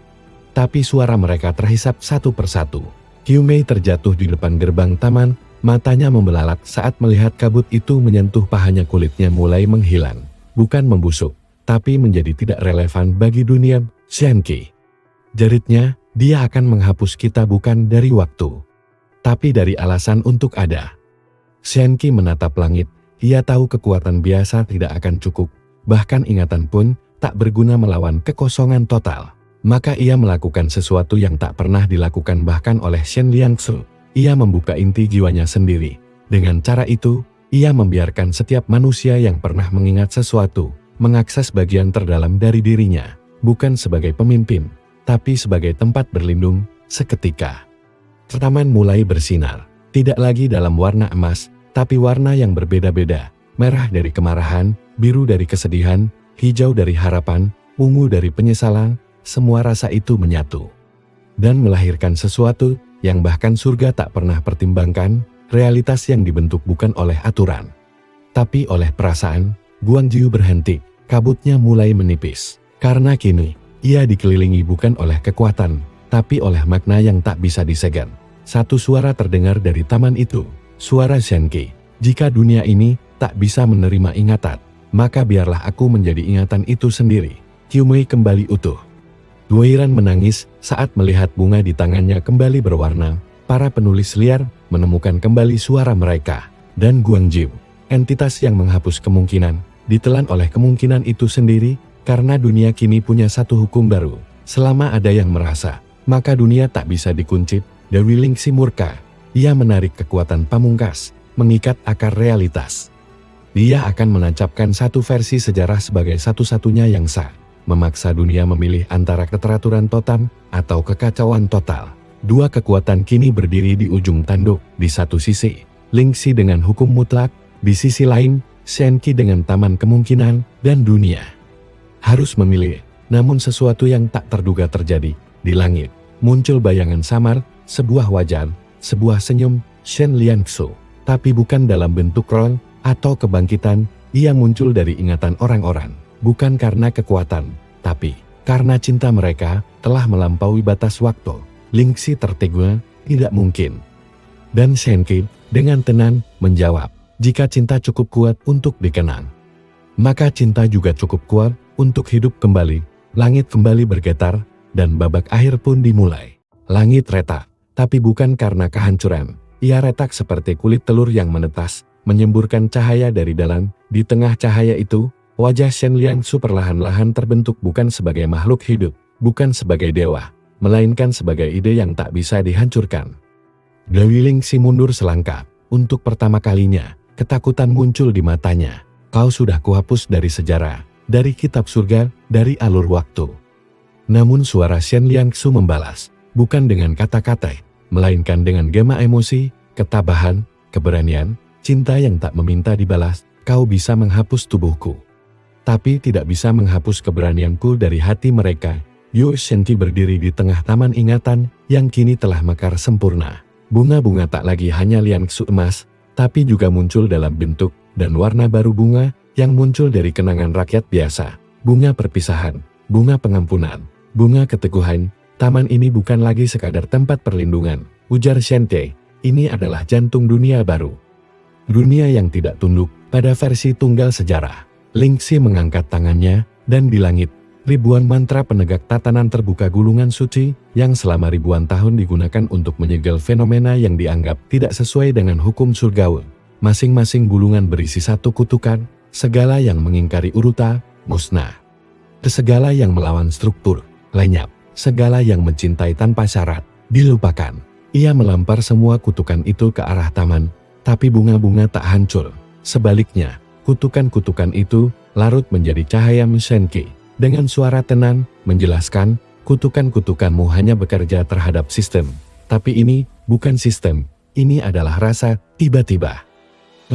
Tapi suara mereka terhisap satu persatu. Qiu Mei terjatuh di depan gerbang taman, matanya membelalak saat melihat kabut itu menyentuh pahanya. Kulitnya mulai menghilang, bukan membusuk, tapi menjadi tidak relevan bagi dunia. Shenqi, jeritnya, dia akan menghapus kita bukan dari waktu, tapi dari alasan untuk ada. Shenqi menatap langit, ia tahu kekuatan biasa tidak akan cukup, bahkan ingatan pun tak berguna melawan kekosongan total. Maka ia melakukan sesuatu yang tak pernah dilakukan bahkan oleh Shen Liangsu. Ia membuka inti jiwanya sendiri. Dengan cara itu, ia membiarkan setiap manusia yang pernah mengingat sesuatu, mengakses bagian terdalam dari dirinya, bukan sebagai pemimpin, tapi sebagai tempat berlindung. Seketika, taman mulai bersinar, tidak lagi dalam warna emas, tapi warna yang berbeda-beda, merah dari kemarahan, biru dari kesedihan, hijau dari harapan, ungu dari penyesalan. Semua rasa itu menyatu dan melahirkan sesuatu yang bahkan surga tak pernah pertimbangkan, realitas yang dibentuk bukan oleh aturan, tapi oleh perasaan. Guang Jiu berhenti, kabutnya mulai menipis, karena kini, ia dikelilingi bukan oleh kekuatan, tapi oleh makna yang tak bisa disegel. Satu suara terdengar dari taman itu, suara Shenqi. Jika dunia ini tak bisa menerima ingatan, maka biarlah aku menjadi ingatan itu sendiri. Qiu Mei kembali utuh. Duiran menangis saat melihat bunga di tangannya kembali berwarna. Para penulis liar menemukan kembali suara mereka. Dan Guangzhou, entitas yang menghapus kemungkinan, ditelan oleh kemungkinan itu sendiri, karena dunia kini punya satu hukum baru. Selama ada yang merasa, maka dunia tak bisa dikuncit. Dewi Lingxi murka. Ia menarik kekuatan pamungkas, mengikat akar realitas. Dia akan menancapkan satu versi sejarah sebagai satu-satunya yang sah. Memaksa dunia memilih antara keteraturan total atau kekacauan total. Dua kekuatan kini berdiri di ujung tanduk. Di satu sisi, Lingxi dengan hukum mutlak. Di sisi lain, Shenqi dengan taman kemungkinan dan dunia. Harus memilih, namun sesuatu yang tak terduga terjadi. Di langit, muncul bayangan samar, sebuah wajah, sebuah senyum, Shen Liangsu. Tapi bukan dalam bentuk roh atau kebangkitan, ia muncul dari ingatan orang-orang. Bukan karena kekuatan, tapi karena cinta mereka telah melampaui batas waktu. Lingxi tertegun, tidak mungkin. Dan Shenqi dengan tenang menjawab, jika cinta cukup kuat untuk dikenang, maka cinta juga cukup kuat untuk hidup kembali. Langit kembali bergetar, dan babak akhir pun dimulai. Langit retak, tapi bukan karena kehancuran. Ia retak seperti kulit telur yang menetas, menyemburkan cahaya dari dalam. Di tengah cahaya itu, wajah Shen Liangsu perlahan-lahan terbentuk bukan sebagai makhluk hidup, bukan sebagai dewa, melainkan sebagai ide yang tak bisa dihancurkan. Dewi Lingxi mundur selangkah. Untuk pertama kalinya, ketakutan muncul di matanya. Kau sudah kuhapus dari sejarah, dari kitab surga, dari alur waktu. Namun suara Shen Liangsu membalas, bukan dengan kata-kata, melainkan dengan gema emosi, ketabahan, keberanian, cinta yang tak meminta dibalas. Kau bisa menghapus tubuhku, tapi tidak bisa menghapus keberanianku dari hati mereka. Yu Shenqi berdiri di tengah taman ingatan yang kini telah mekar sempurna. Bunga-bunga tak lagi hanya Liangsu emas, tapi juga muncul dalam bentuk dan warna baru bunga yang muncul dari kenangan rakyat biasa. Bunga perpisahan, bunga pengampunan, bunga keteguhan. Taman ini bukan lagi sekadar tempat perlindungan, ujar Shenqi. Ini adalah jantung dunia baru. Dunia yang tidak tunduk pada versi tunggal sejarah. Lingxi mengangkat tangannya, dan di langit, ribuan mantra penegak tatanan terbuka gulungan suci, yang selama ribuan tahun digunakan untuk menyegel fenomena yang dianggap tidak sesuai dengan hukum surgawi. Masing-masing gulungan berisi satu kutukan, segala yang mengingkari uruta, musnah. Segala yang melawan struktur, lenyap. Segala yang mencintai tanpa syarat, dilupakan. Ia melempar semua kutukan itu ke arah taman, tapi bunga-bunga tak hancur. Sebaliknya, kutukan-kutukan itu larut menjadi cahaya Shenqi. Dengan suara tenang, menjelaskan, kutukan-kutukanmu hanya bekerja terhadap sistem. Tapi ini bukan sistem, ini adalah rasa. Tiba-tiba,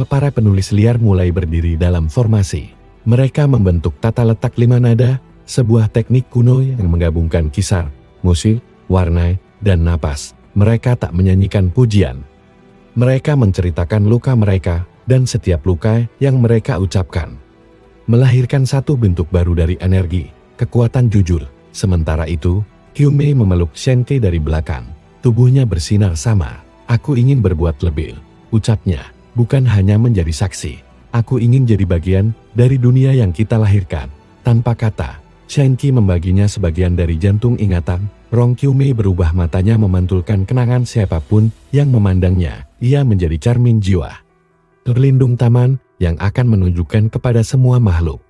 para penulis liar mulai berdiri dalam formasi. Mereka membentuk tata letak 5 nada, sebuah teknik kuno yang menggabungkan kisar, musik, warna, dan napas. Mereka tak menyanyikan pujian. Mereka menceritakan luka mereka, dan setiap luka yang mereka ucapkan melahirkan satu bentuk baru dari energi, kekuatan jujur. Sementara itu, Qiu Mei memeluk Shenqi dari belakang. Tubuhnya bersinar samar. Aku ingin berbuat lebih, ucapnya. Bukan hanya menjadi saksi. Aku ingin jadi bagian dari dunia yang kita lahirkan. Tanpa kata, Shenqi membaginya sebagian dari jantung ingatan. Rong Qiu Mei berubah, matanya memantulkan kenangan siapapun yang memandangnya. Ia menjadi cermin jiwa terlindung taman yang akan menunjukkan kepada semua makhluk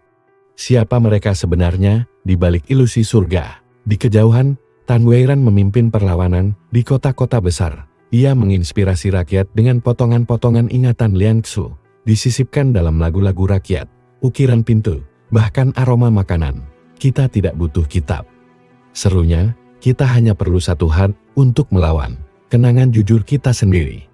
siapa mereka sebenarnya di balik ilusi surga. Di kejauhan, Tan Weiran memimpin perlawanan di kota-kota besar. Ia menginspirasi rakyat dengan potongan-potongan ingatan Liangsu, disisipkan dalam lagu-lagu rakyat, ukiran pintu, bahkan aroma makanan. Kita tidak butuh kitab, serunya. Kita hanya perlu satu hati untuk melawan kenangan jujur kita sendiri.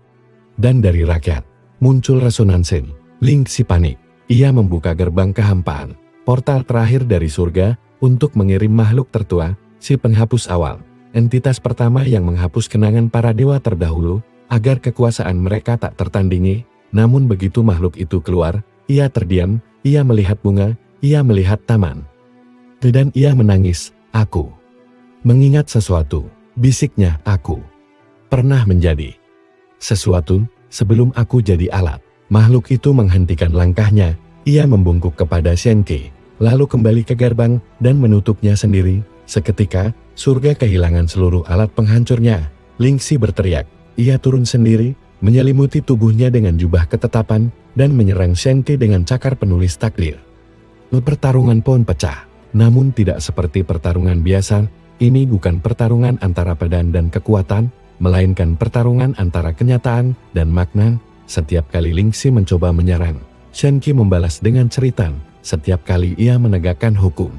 Dan dari rakyat muncul resonansi. Lingxi panik. Ia membuka gerbang kehampaan, portal terakhir dari surga, untuk mengirim makhluk tertua, si penghapus awal, entitas pertama yang menghapus kenangan para dewa terdahulu, agar kekuasaan mereka tak tertandingi. Namun begitu makhluk itu keluar, ia terdiam, ia melihat bunga, ia melihat taman. Dan ia menangis. Aku mengingat sesuatu, bisiknya. Aku pernah menjadi sesuatu sebelum aku jadi alat. Makhluk itu menghentikan langkahnya. Ia membungkuk kepada Shenqi, lalu kembali ke gerbang dan menutupnya sendiri. Seketika, surga kehilangan seluruh alat penghancurnya. Lingxi berteriak. Ia turun sendiri, menyelimuti tubuhnya dengan jubah ketetapan, dan menyerang Shenke dengan cakar penulis takdir. Pertarungan pun pecah. Namun tidak seperti pertarungan biasa, ini bukan pertarungan antara badan dan kekuatan, melainkan pertarungan antara kenyataan dan makna. Setiap kali Lingxi mencoba menyerang, Shenke membalas dengan ceritan. Setiap kali ia menegakkan hukum,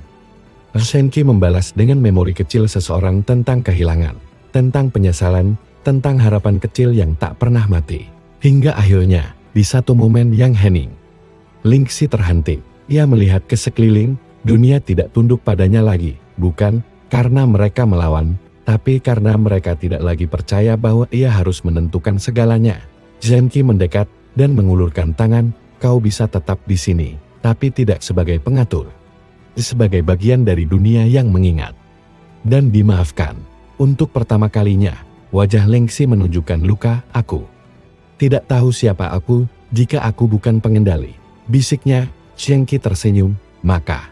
Shenke membalas dengan memori kecil seseorang tentang kehilangan, tentang penyesalan, tentang harapan kecil yang tak pernah mati. Hingga akhirnya, di satu momen yang hening, Lingxi terhenti. Ia melihat ke sekeliling, dunia tidak tunduk padanya lagi, bukan karena mereka melawan, tapi karena mereka tidak lagi percaya bahwa ia harus menentukan segalanya. Shenke mendekat dan mengulurkan tangan. Kau bisa tetap di sini, tapi tidak sebagai pengatur. Sebagai bagian dari dunia yang mengingat dan dimaafkan. Untuk pertama kalinya, wajah Lingxi menunjukkan luka. Aku tidak tahu siapa aku jika aku bukan pengendali, bisiknya. Shenke tersenyum. Maka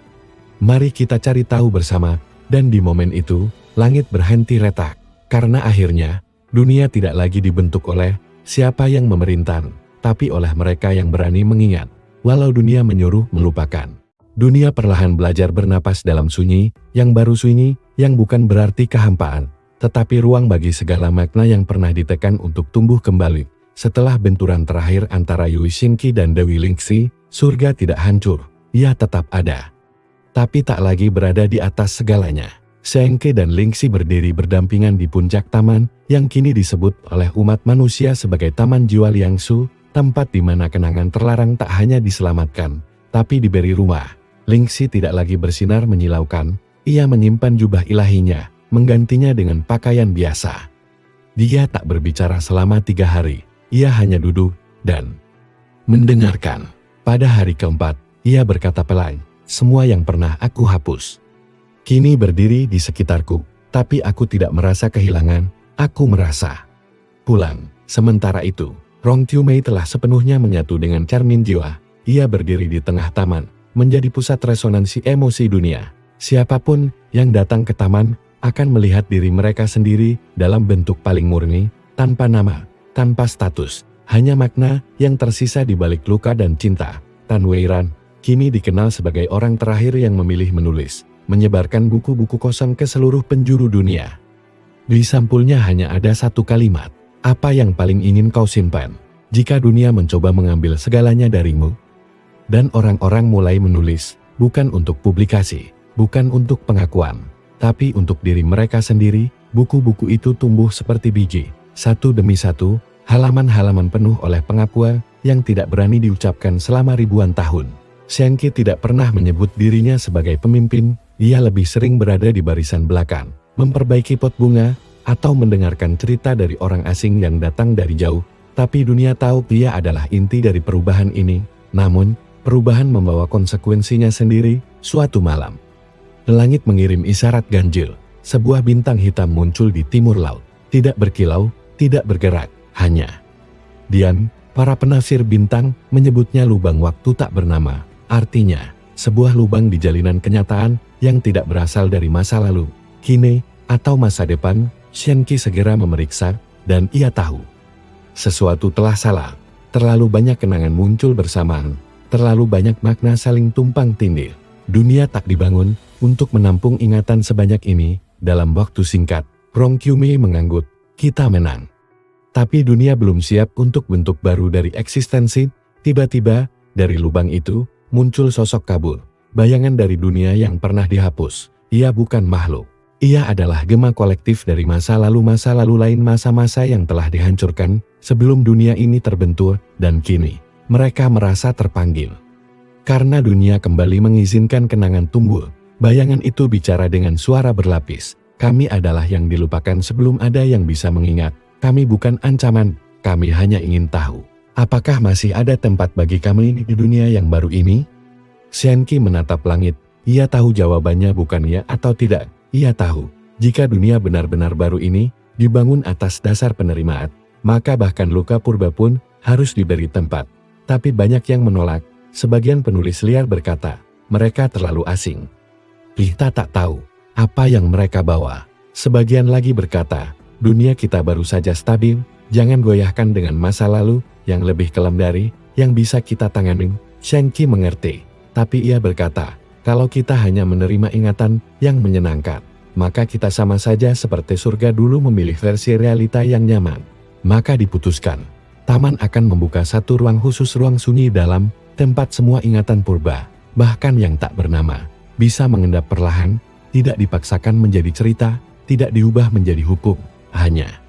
mari kita cari tahu bersama. Dan di momen itu, langit berhenti retak, karena akhirnya dunia tidak lagi dibentuk oleh siapa yang memerintah, tapi oleh mereka yang berani mengingat. Walau dunia menyuruh melupakan, dunia perlahan belajar bernapas dalam sunyi, yang baru sunyi, yang bukan berarti kehampaan, tetapi ruang bagi segala makna yang pernah ditekan untuk tumbuh kembali. Setelah benturan terakhir antara Yue Shinki dan Dewi Lingxi, surga tidak hancur, ia tetap ada. Tapi tak lagi berada di atas segalanya. Shenke dan Lingxi berdiri berdampingan di puncak taman, yang kini disebut oleh umat manusia sebagai Taman Jiwa Liangsu, tempat di mana kenangan terlarang tak hanya diselamatkan, tapi diberi rumah. Lingxi tidak lagi bersinar menyilaukan, ia menyimpan jubah ilahinya, menggantinya dengan pakaian biasa. Dia tak berbicara selama 3 hari, ia hanya duduk dan mendengarkan. Pada hari keempat, ia berkata pelan, semua yang pernah aku hapus kini berdiri di sekitarku, tapi aku tidak merasa kehilangan, aku merasa pulang. Sementara itu, Rong Qiumei telah sepenuhnya menyatu dengan cermin jiwa. Ia berdiri di tengah taman, menjadi pusat resonansi emosi dunia. Siapapun yang datang ke taman akan melihat diri mereka sendiri dalam bentuk paling murni, tanpa nama, tanpa status, hanya makna yang tersisa di balik luka dan cinta. Tan Weiran kini dikenal sebagai orang terakhir yang memilih menulis, menyebarkan buku-buku kosong ke seluruh penjuru dunia. Di sampulnya hanya ada satu kalimat, apa yang paling ingin kau simpan, jika dunia mencoba mengambil segalanya darimu? Dan orang-orang mulai menulis, bukan untuk publikasi, bukan untuk pengakuan, tapi untuk diri mereka sendiri. Buku-buku itu tumbuh seperti biji, satu demi satu, halaman-halaman penuh oleh pengakuan yang tidak berani diucapkan selama ribuan tahun. Shenke tidak pernah menyebut dirinya sebagai pemimpin, ia lebih sering berada di barisan belakang, memperbaiki pot bunga, atau mendengarkan cerita dari orang asing yang datang dari jauh. Tapi dunia tahu dia adalah inti dari perubahan ini. Namun, perubahan membawa konsekuensinya sendiri. Suatu malam, langit mengirim isyarat ganjil. Sebuah bintang hitam muncul di timur laut, tidak berkilau, tidak bergerak, hanya diam. Para penafsir bintang menyebutnya lubang waktu tak bernama. Artinya, sebuah lubang di jalinan kenyataan yang tidak berasal dari masa lalu, kini, atau masa depan. Shenke segera memeriksa, dan ia tahu sesuatu telah salah. Terlalu banyak kenangan muncul bersamaan, terlalu banyak makna saling tumpang tindih. Dunia tak dibangun untuk menampung ingatan sebanyak ini. Dalam waktu singkat, Rong Qiumei mengangguk, kita menang. Tapi dunia belum siap untuk bentuk baru dari eksistensi. Tiba-tiba, dari lubang itu, muncul sosok kabur, bayangan dari dunia yang pernah dihapus. Ia bukan makhluk. Ia adalah gema kolektif dari masa lalu lain, masa-masa yang telah dihancurkan sebelum dunia ini terbentur, dan kini mereka merasa terpanggil. Karena dunia kembali mengizinkan kenangan tumbuh, bayangan itu bicara dengan suara berlapis. Kami adalah yang dilupakan sebelum ada yang bisa mengingat. Kami bukan ancaman, kami hanya ingin tahu, apakah masih ada tempat bagi kami di dunia yang baru ini? Shenke menatap langit, ia tahu jawabannya bukan ya atau tidak. Ia tahu, jika dunia benar-benar baru ini dibangun atas dasar penerimaan, maka bahkan luka purba pun harus diberi tempat. Tapi banyak yang menolak. Sebagian penulis liar berkata, mereka terlalu asing. Kita tak tahu apa yang mereka bawa. Sebagian lagi berkata, dunia kita baru saja stabil, jangan goyahkan dengan masa lalu yang lebih kelam dari yang bisa kita tangani. Shenki mengerti, tapi ia berkata, kalau kita hanya menerima ingatan yang menyenangkan, maka kita sama saja seperti surga dulu memilih versi realita yang nyaman. Maka diputuskan, taman akan membuka satu ruang khusus, ruang sunyi dalam, tempat semua ingatan purba, bahkan yang tak bernama, bisa mengendap perlahan, tidak dipaksakan menjadi cerita, tidak diubah menjadi hukum, hanya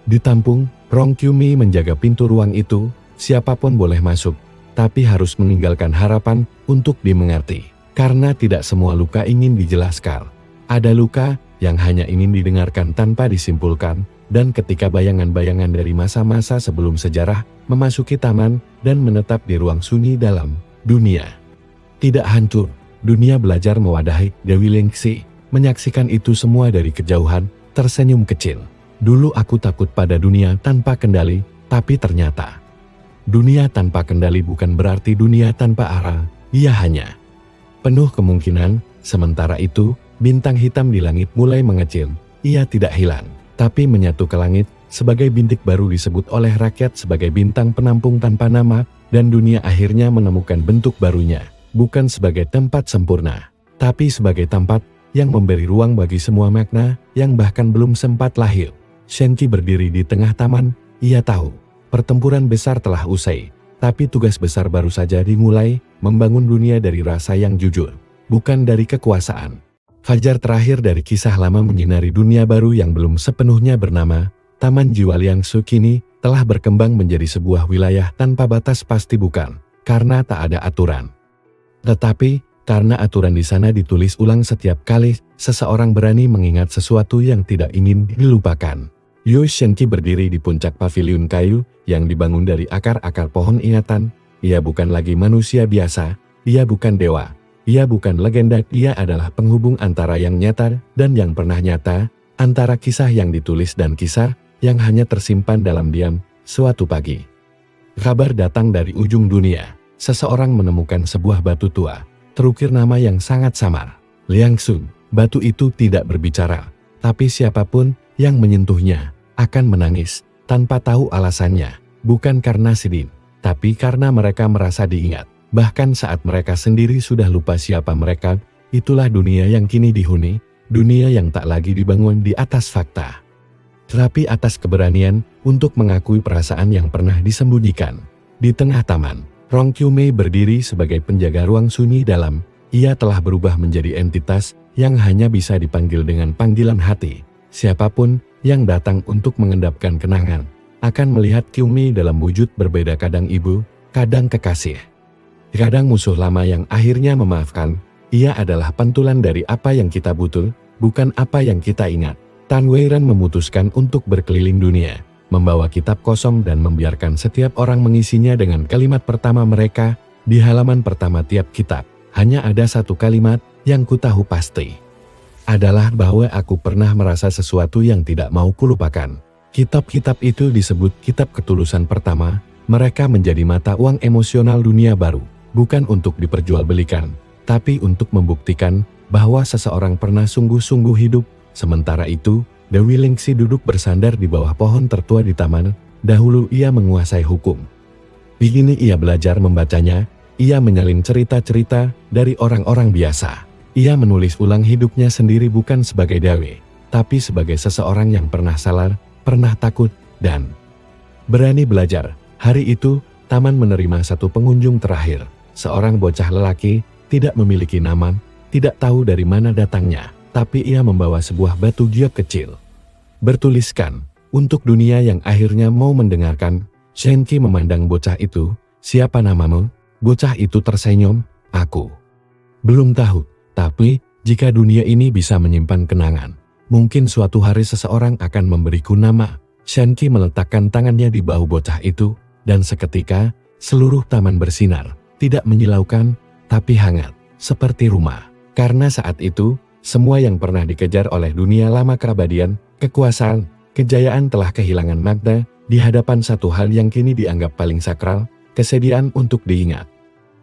ditampung. Rong Kyumi menjaga pintu ruang itu, siapapun boleh masuk, tapi harus meninggalkan harapan untuk dimengerti. Karena tidak semua luka ingin dijelaskan. Ada luka yang hanya ingin didengarkan tanpa disimpulkan, dan ketika bayangan-bayangan dari masa-masa sebelum sejarah memasuki taman dan menetap di ruang sunyi dalam dunia tidak hancur, dunia belajar mewadahi. Dewi Lingxi menyaksikan itu semua dari kejauhan, tersenyum kecil. Dulu aku takut pada dunia tanpa kendali, tapi ternyata dunia tanpa kendali bukan berarti dunia tanpa arah, ia hanya penuh kemungkinan. Sementara itu, bintang hitam di langit mulai mengecil, ia tidak hilang, tapi menyatu ke langit, sebagai bintik baru disebut oleh rakyat sebagai bintang penampung tanpa nama, dan dunia akhirnya menemukan bentuk barunya, bukan sebagai tempat sempurna, tapi sebagai tempat yang memberi ruang bagi semua makna yang bahkan belum sempat lahir. Shenki berdiri di tengah taman, ia tahu, pertempuran besar telah usai, tapi tugas besar baru saja dimulai, membangun dunia dari rasa yang jujur, bukan dari kekuasaan. Fajar terakhir dari kisah lama menyinari dunia baru yang belum sepenuhnya bernama, Taman Jiwa Liangsu kini telah berkembang menjadi sebuah wilayah tanpa batas. Pasti bukan karena tak ada aturan, tetapi karena aturan di sana ditulis ulang setiap kali seseorang berani mengingat sesuatu yang tidak ingin dilupakan. Yu Shenki berdiri di puncak paviliun kayu yang dibangun dari akar-akar pohon ingatan. Ia bukan lagi manusia biasa, ia bukan dewa, ia bukan legenda, ia adalah penghubung antara yang nyata dan yang pernah nyata, antara kisah yang ditulis dan kisah yang hanya tersimpan dalam diam. Suatu pagi, kabar datang dari ujung dunia. Seseorang menemukan sebuah batu tua, terukir nama yang sangat samar, Liangsu. Batu itu tidak berbicara, tapi siapapun yang menyentuhnya akan menangis tanpa tahu alasannya, bukan karena sedih, tapi karena mereka merasa diingat. Bahkan saat mereka sendiri sudah lupa siapa mereka. Itulah dunia yang kini dihuni, dunia yang tak lagi dibangun di atas fakta, tetapi atas keberanian untuk mengakui perasaan yang pernah disembunyikan. Di tengah taman, Rong Kyumei berdiri sebagai penjaga ruang sunyi dalam. Ia telah berubah menjadi entitas yang hanya bisa dipanggil dengan panggilan hati. Siapapun yang datang untuk mengendapkan kenangan akan melihat Kyumei dalam wujud berbeda, kadang ibu, kadang kekasih, kadang musuh lama yang akhirnya memaafkan. Ia adalah pantulan dari apa yang kita butuh, bukan apa yang kita ingat. Tan Weiran memutuskan untuk berkeliling dunia, membawa kitab kosong dan membiarkan setiap orang mengisinya dengan kalimat pertama mereka. Di halaman pertama tiap kitab, hanya ada satu kalimat yang ku tahu pasti, adalah bahwa aku pernah merasa sesuatu yang tidak mau kulupakan. Kitab-kitab itu disebut kitab ketulusan pertama. Mereka menjadi mata uang emosional dunia baru, bukan untuk diperjualbelikan, tapi untuk membuktikan bahwa seseorang pernah sungguh-sungguh hidup. Sementara itu, Dewi Lingxi duduk bersandar di bawah pohon tertua di taman. Dahulu ia menguasai hukum. Begini ia belajar membacanya. Ia menyalin cerita-cerita dari orang-orang biasa. Ia menulis ulang hidupnya sendiri bukan sebagai Dewi, tapi sebagai seseorang yang pernah salah, pernah takut, dan berani belajar. Hari itu, taman menerima satu pengunjung terakhir. Seorang bocah lelaki, tidak memiliki nama, tidak tahu dari mana datangnya, tapi ia membawa sebuah batu giok kecil. Bertuliskan, untuk dunia yang akhirnya mau mendengarkan. Shenki memandang bocah itu. Siapa namamu? Bocah itu tersenyum. Aku belum tahu, tapi jika dunia ini bisa menyimpan kenangan, mungkin suatu hari seseorang akan memberiku nama. Shenki meletakkan tangannya di bahu bocah itu, dan seketika seluruh taman bersinar, tidak menyilaukan, tapi hangat, seperti rumah. Karena saat itu, semua yang pernah dikejar oleh dunia lama, keabadian, kekuasaan, kejayaan telah kehilangan makna di hadapan satu hal yang kini dianggap paling sakral, kesediaan untuk diingat.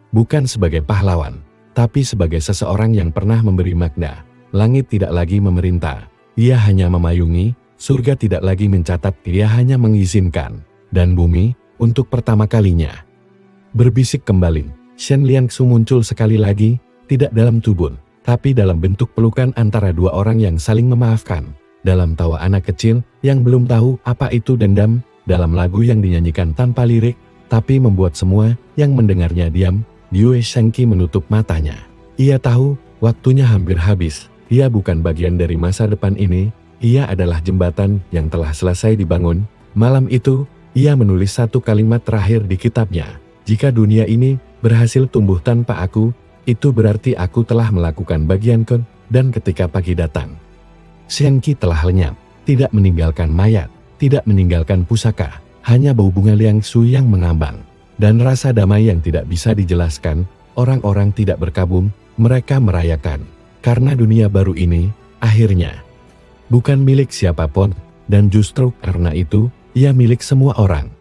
Bukan sebagai pahlawan, tapi sebagai seseorang yang pernah memberi makna. langit tidak lagi memerintah, ia hanya memayungi, surga tidak lagi mencatat, ia hanya mengizinkan, dan bumi, untuk pertama kalinya, berbisik kembali. Shen Liangsu muncul sekali lagi, tidak dalam tubun, tapi dalam bentuk pelukan antara dua orang yang saling memaafkan. Dalam tawa anak kecil yang belum tahu apa itu dendam, dalam lagu yang dinyanyikan tanpa lirik, tapi membuat semua yang mendengarnya diam. Yue Shangqi menutup matanya. Ia tahu, waktunya hampir habis. Ia bukan bagian dari masa depan ini, ia adalah jembatan yang telah selesai dibangun. Malam itu, ia menulis satu kalimat terakhir di kitabnya. Jika dunia ini berhasil tumbuh tanpa aku, itu berarti aku telah melakukan bagianku, dan ketika pagi datang, Shangqi telah lenyap, tidak meninggalkan mayat, tidak meninggalkan pusaka, hanya bau bunga Liangsu yang mengambang, dan rasa damai yang tidak bisa dijelaskan. Orang-orang tidak berkabung, mereka merayakan, karena dunia baru ini, akhirnya, bukan milik siapapun, dan justru karena itu, ia milik semua orang.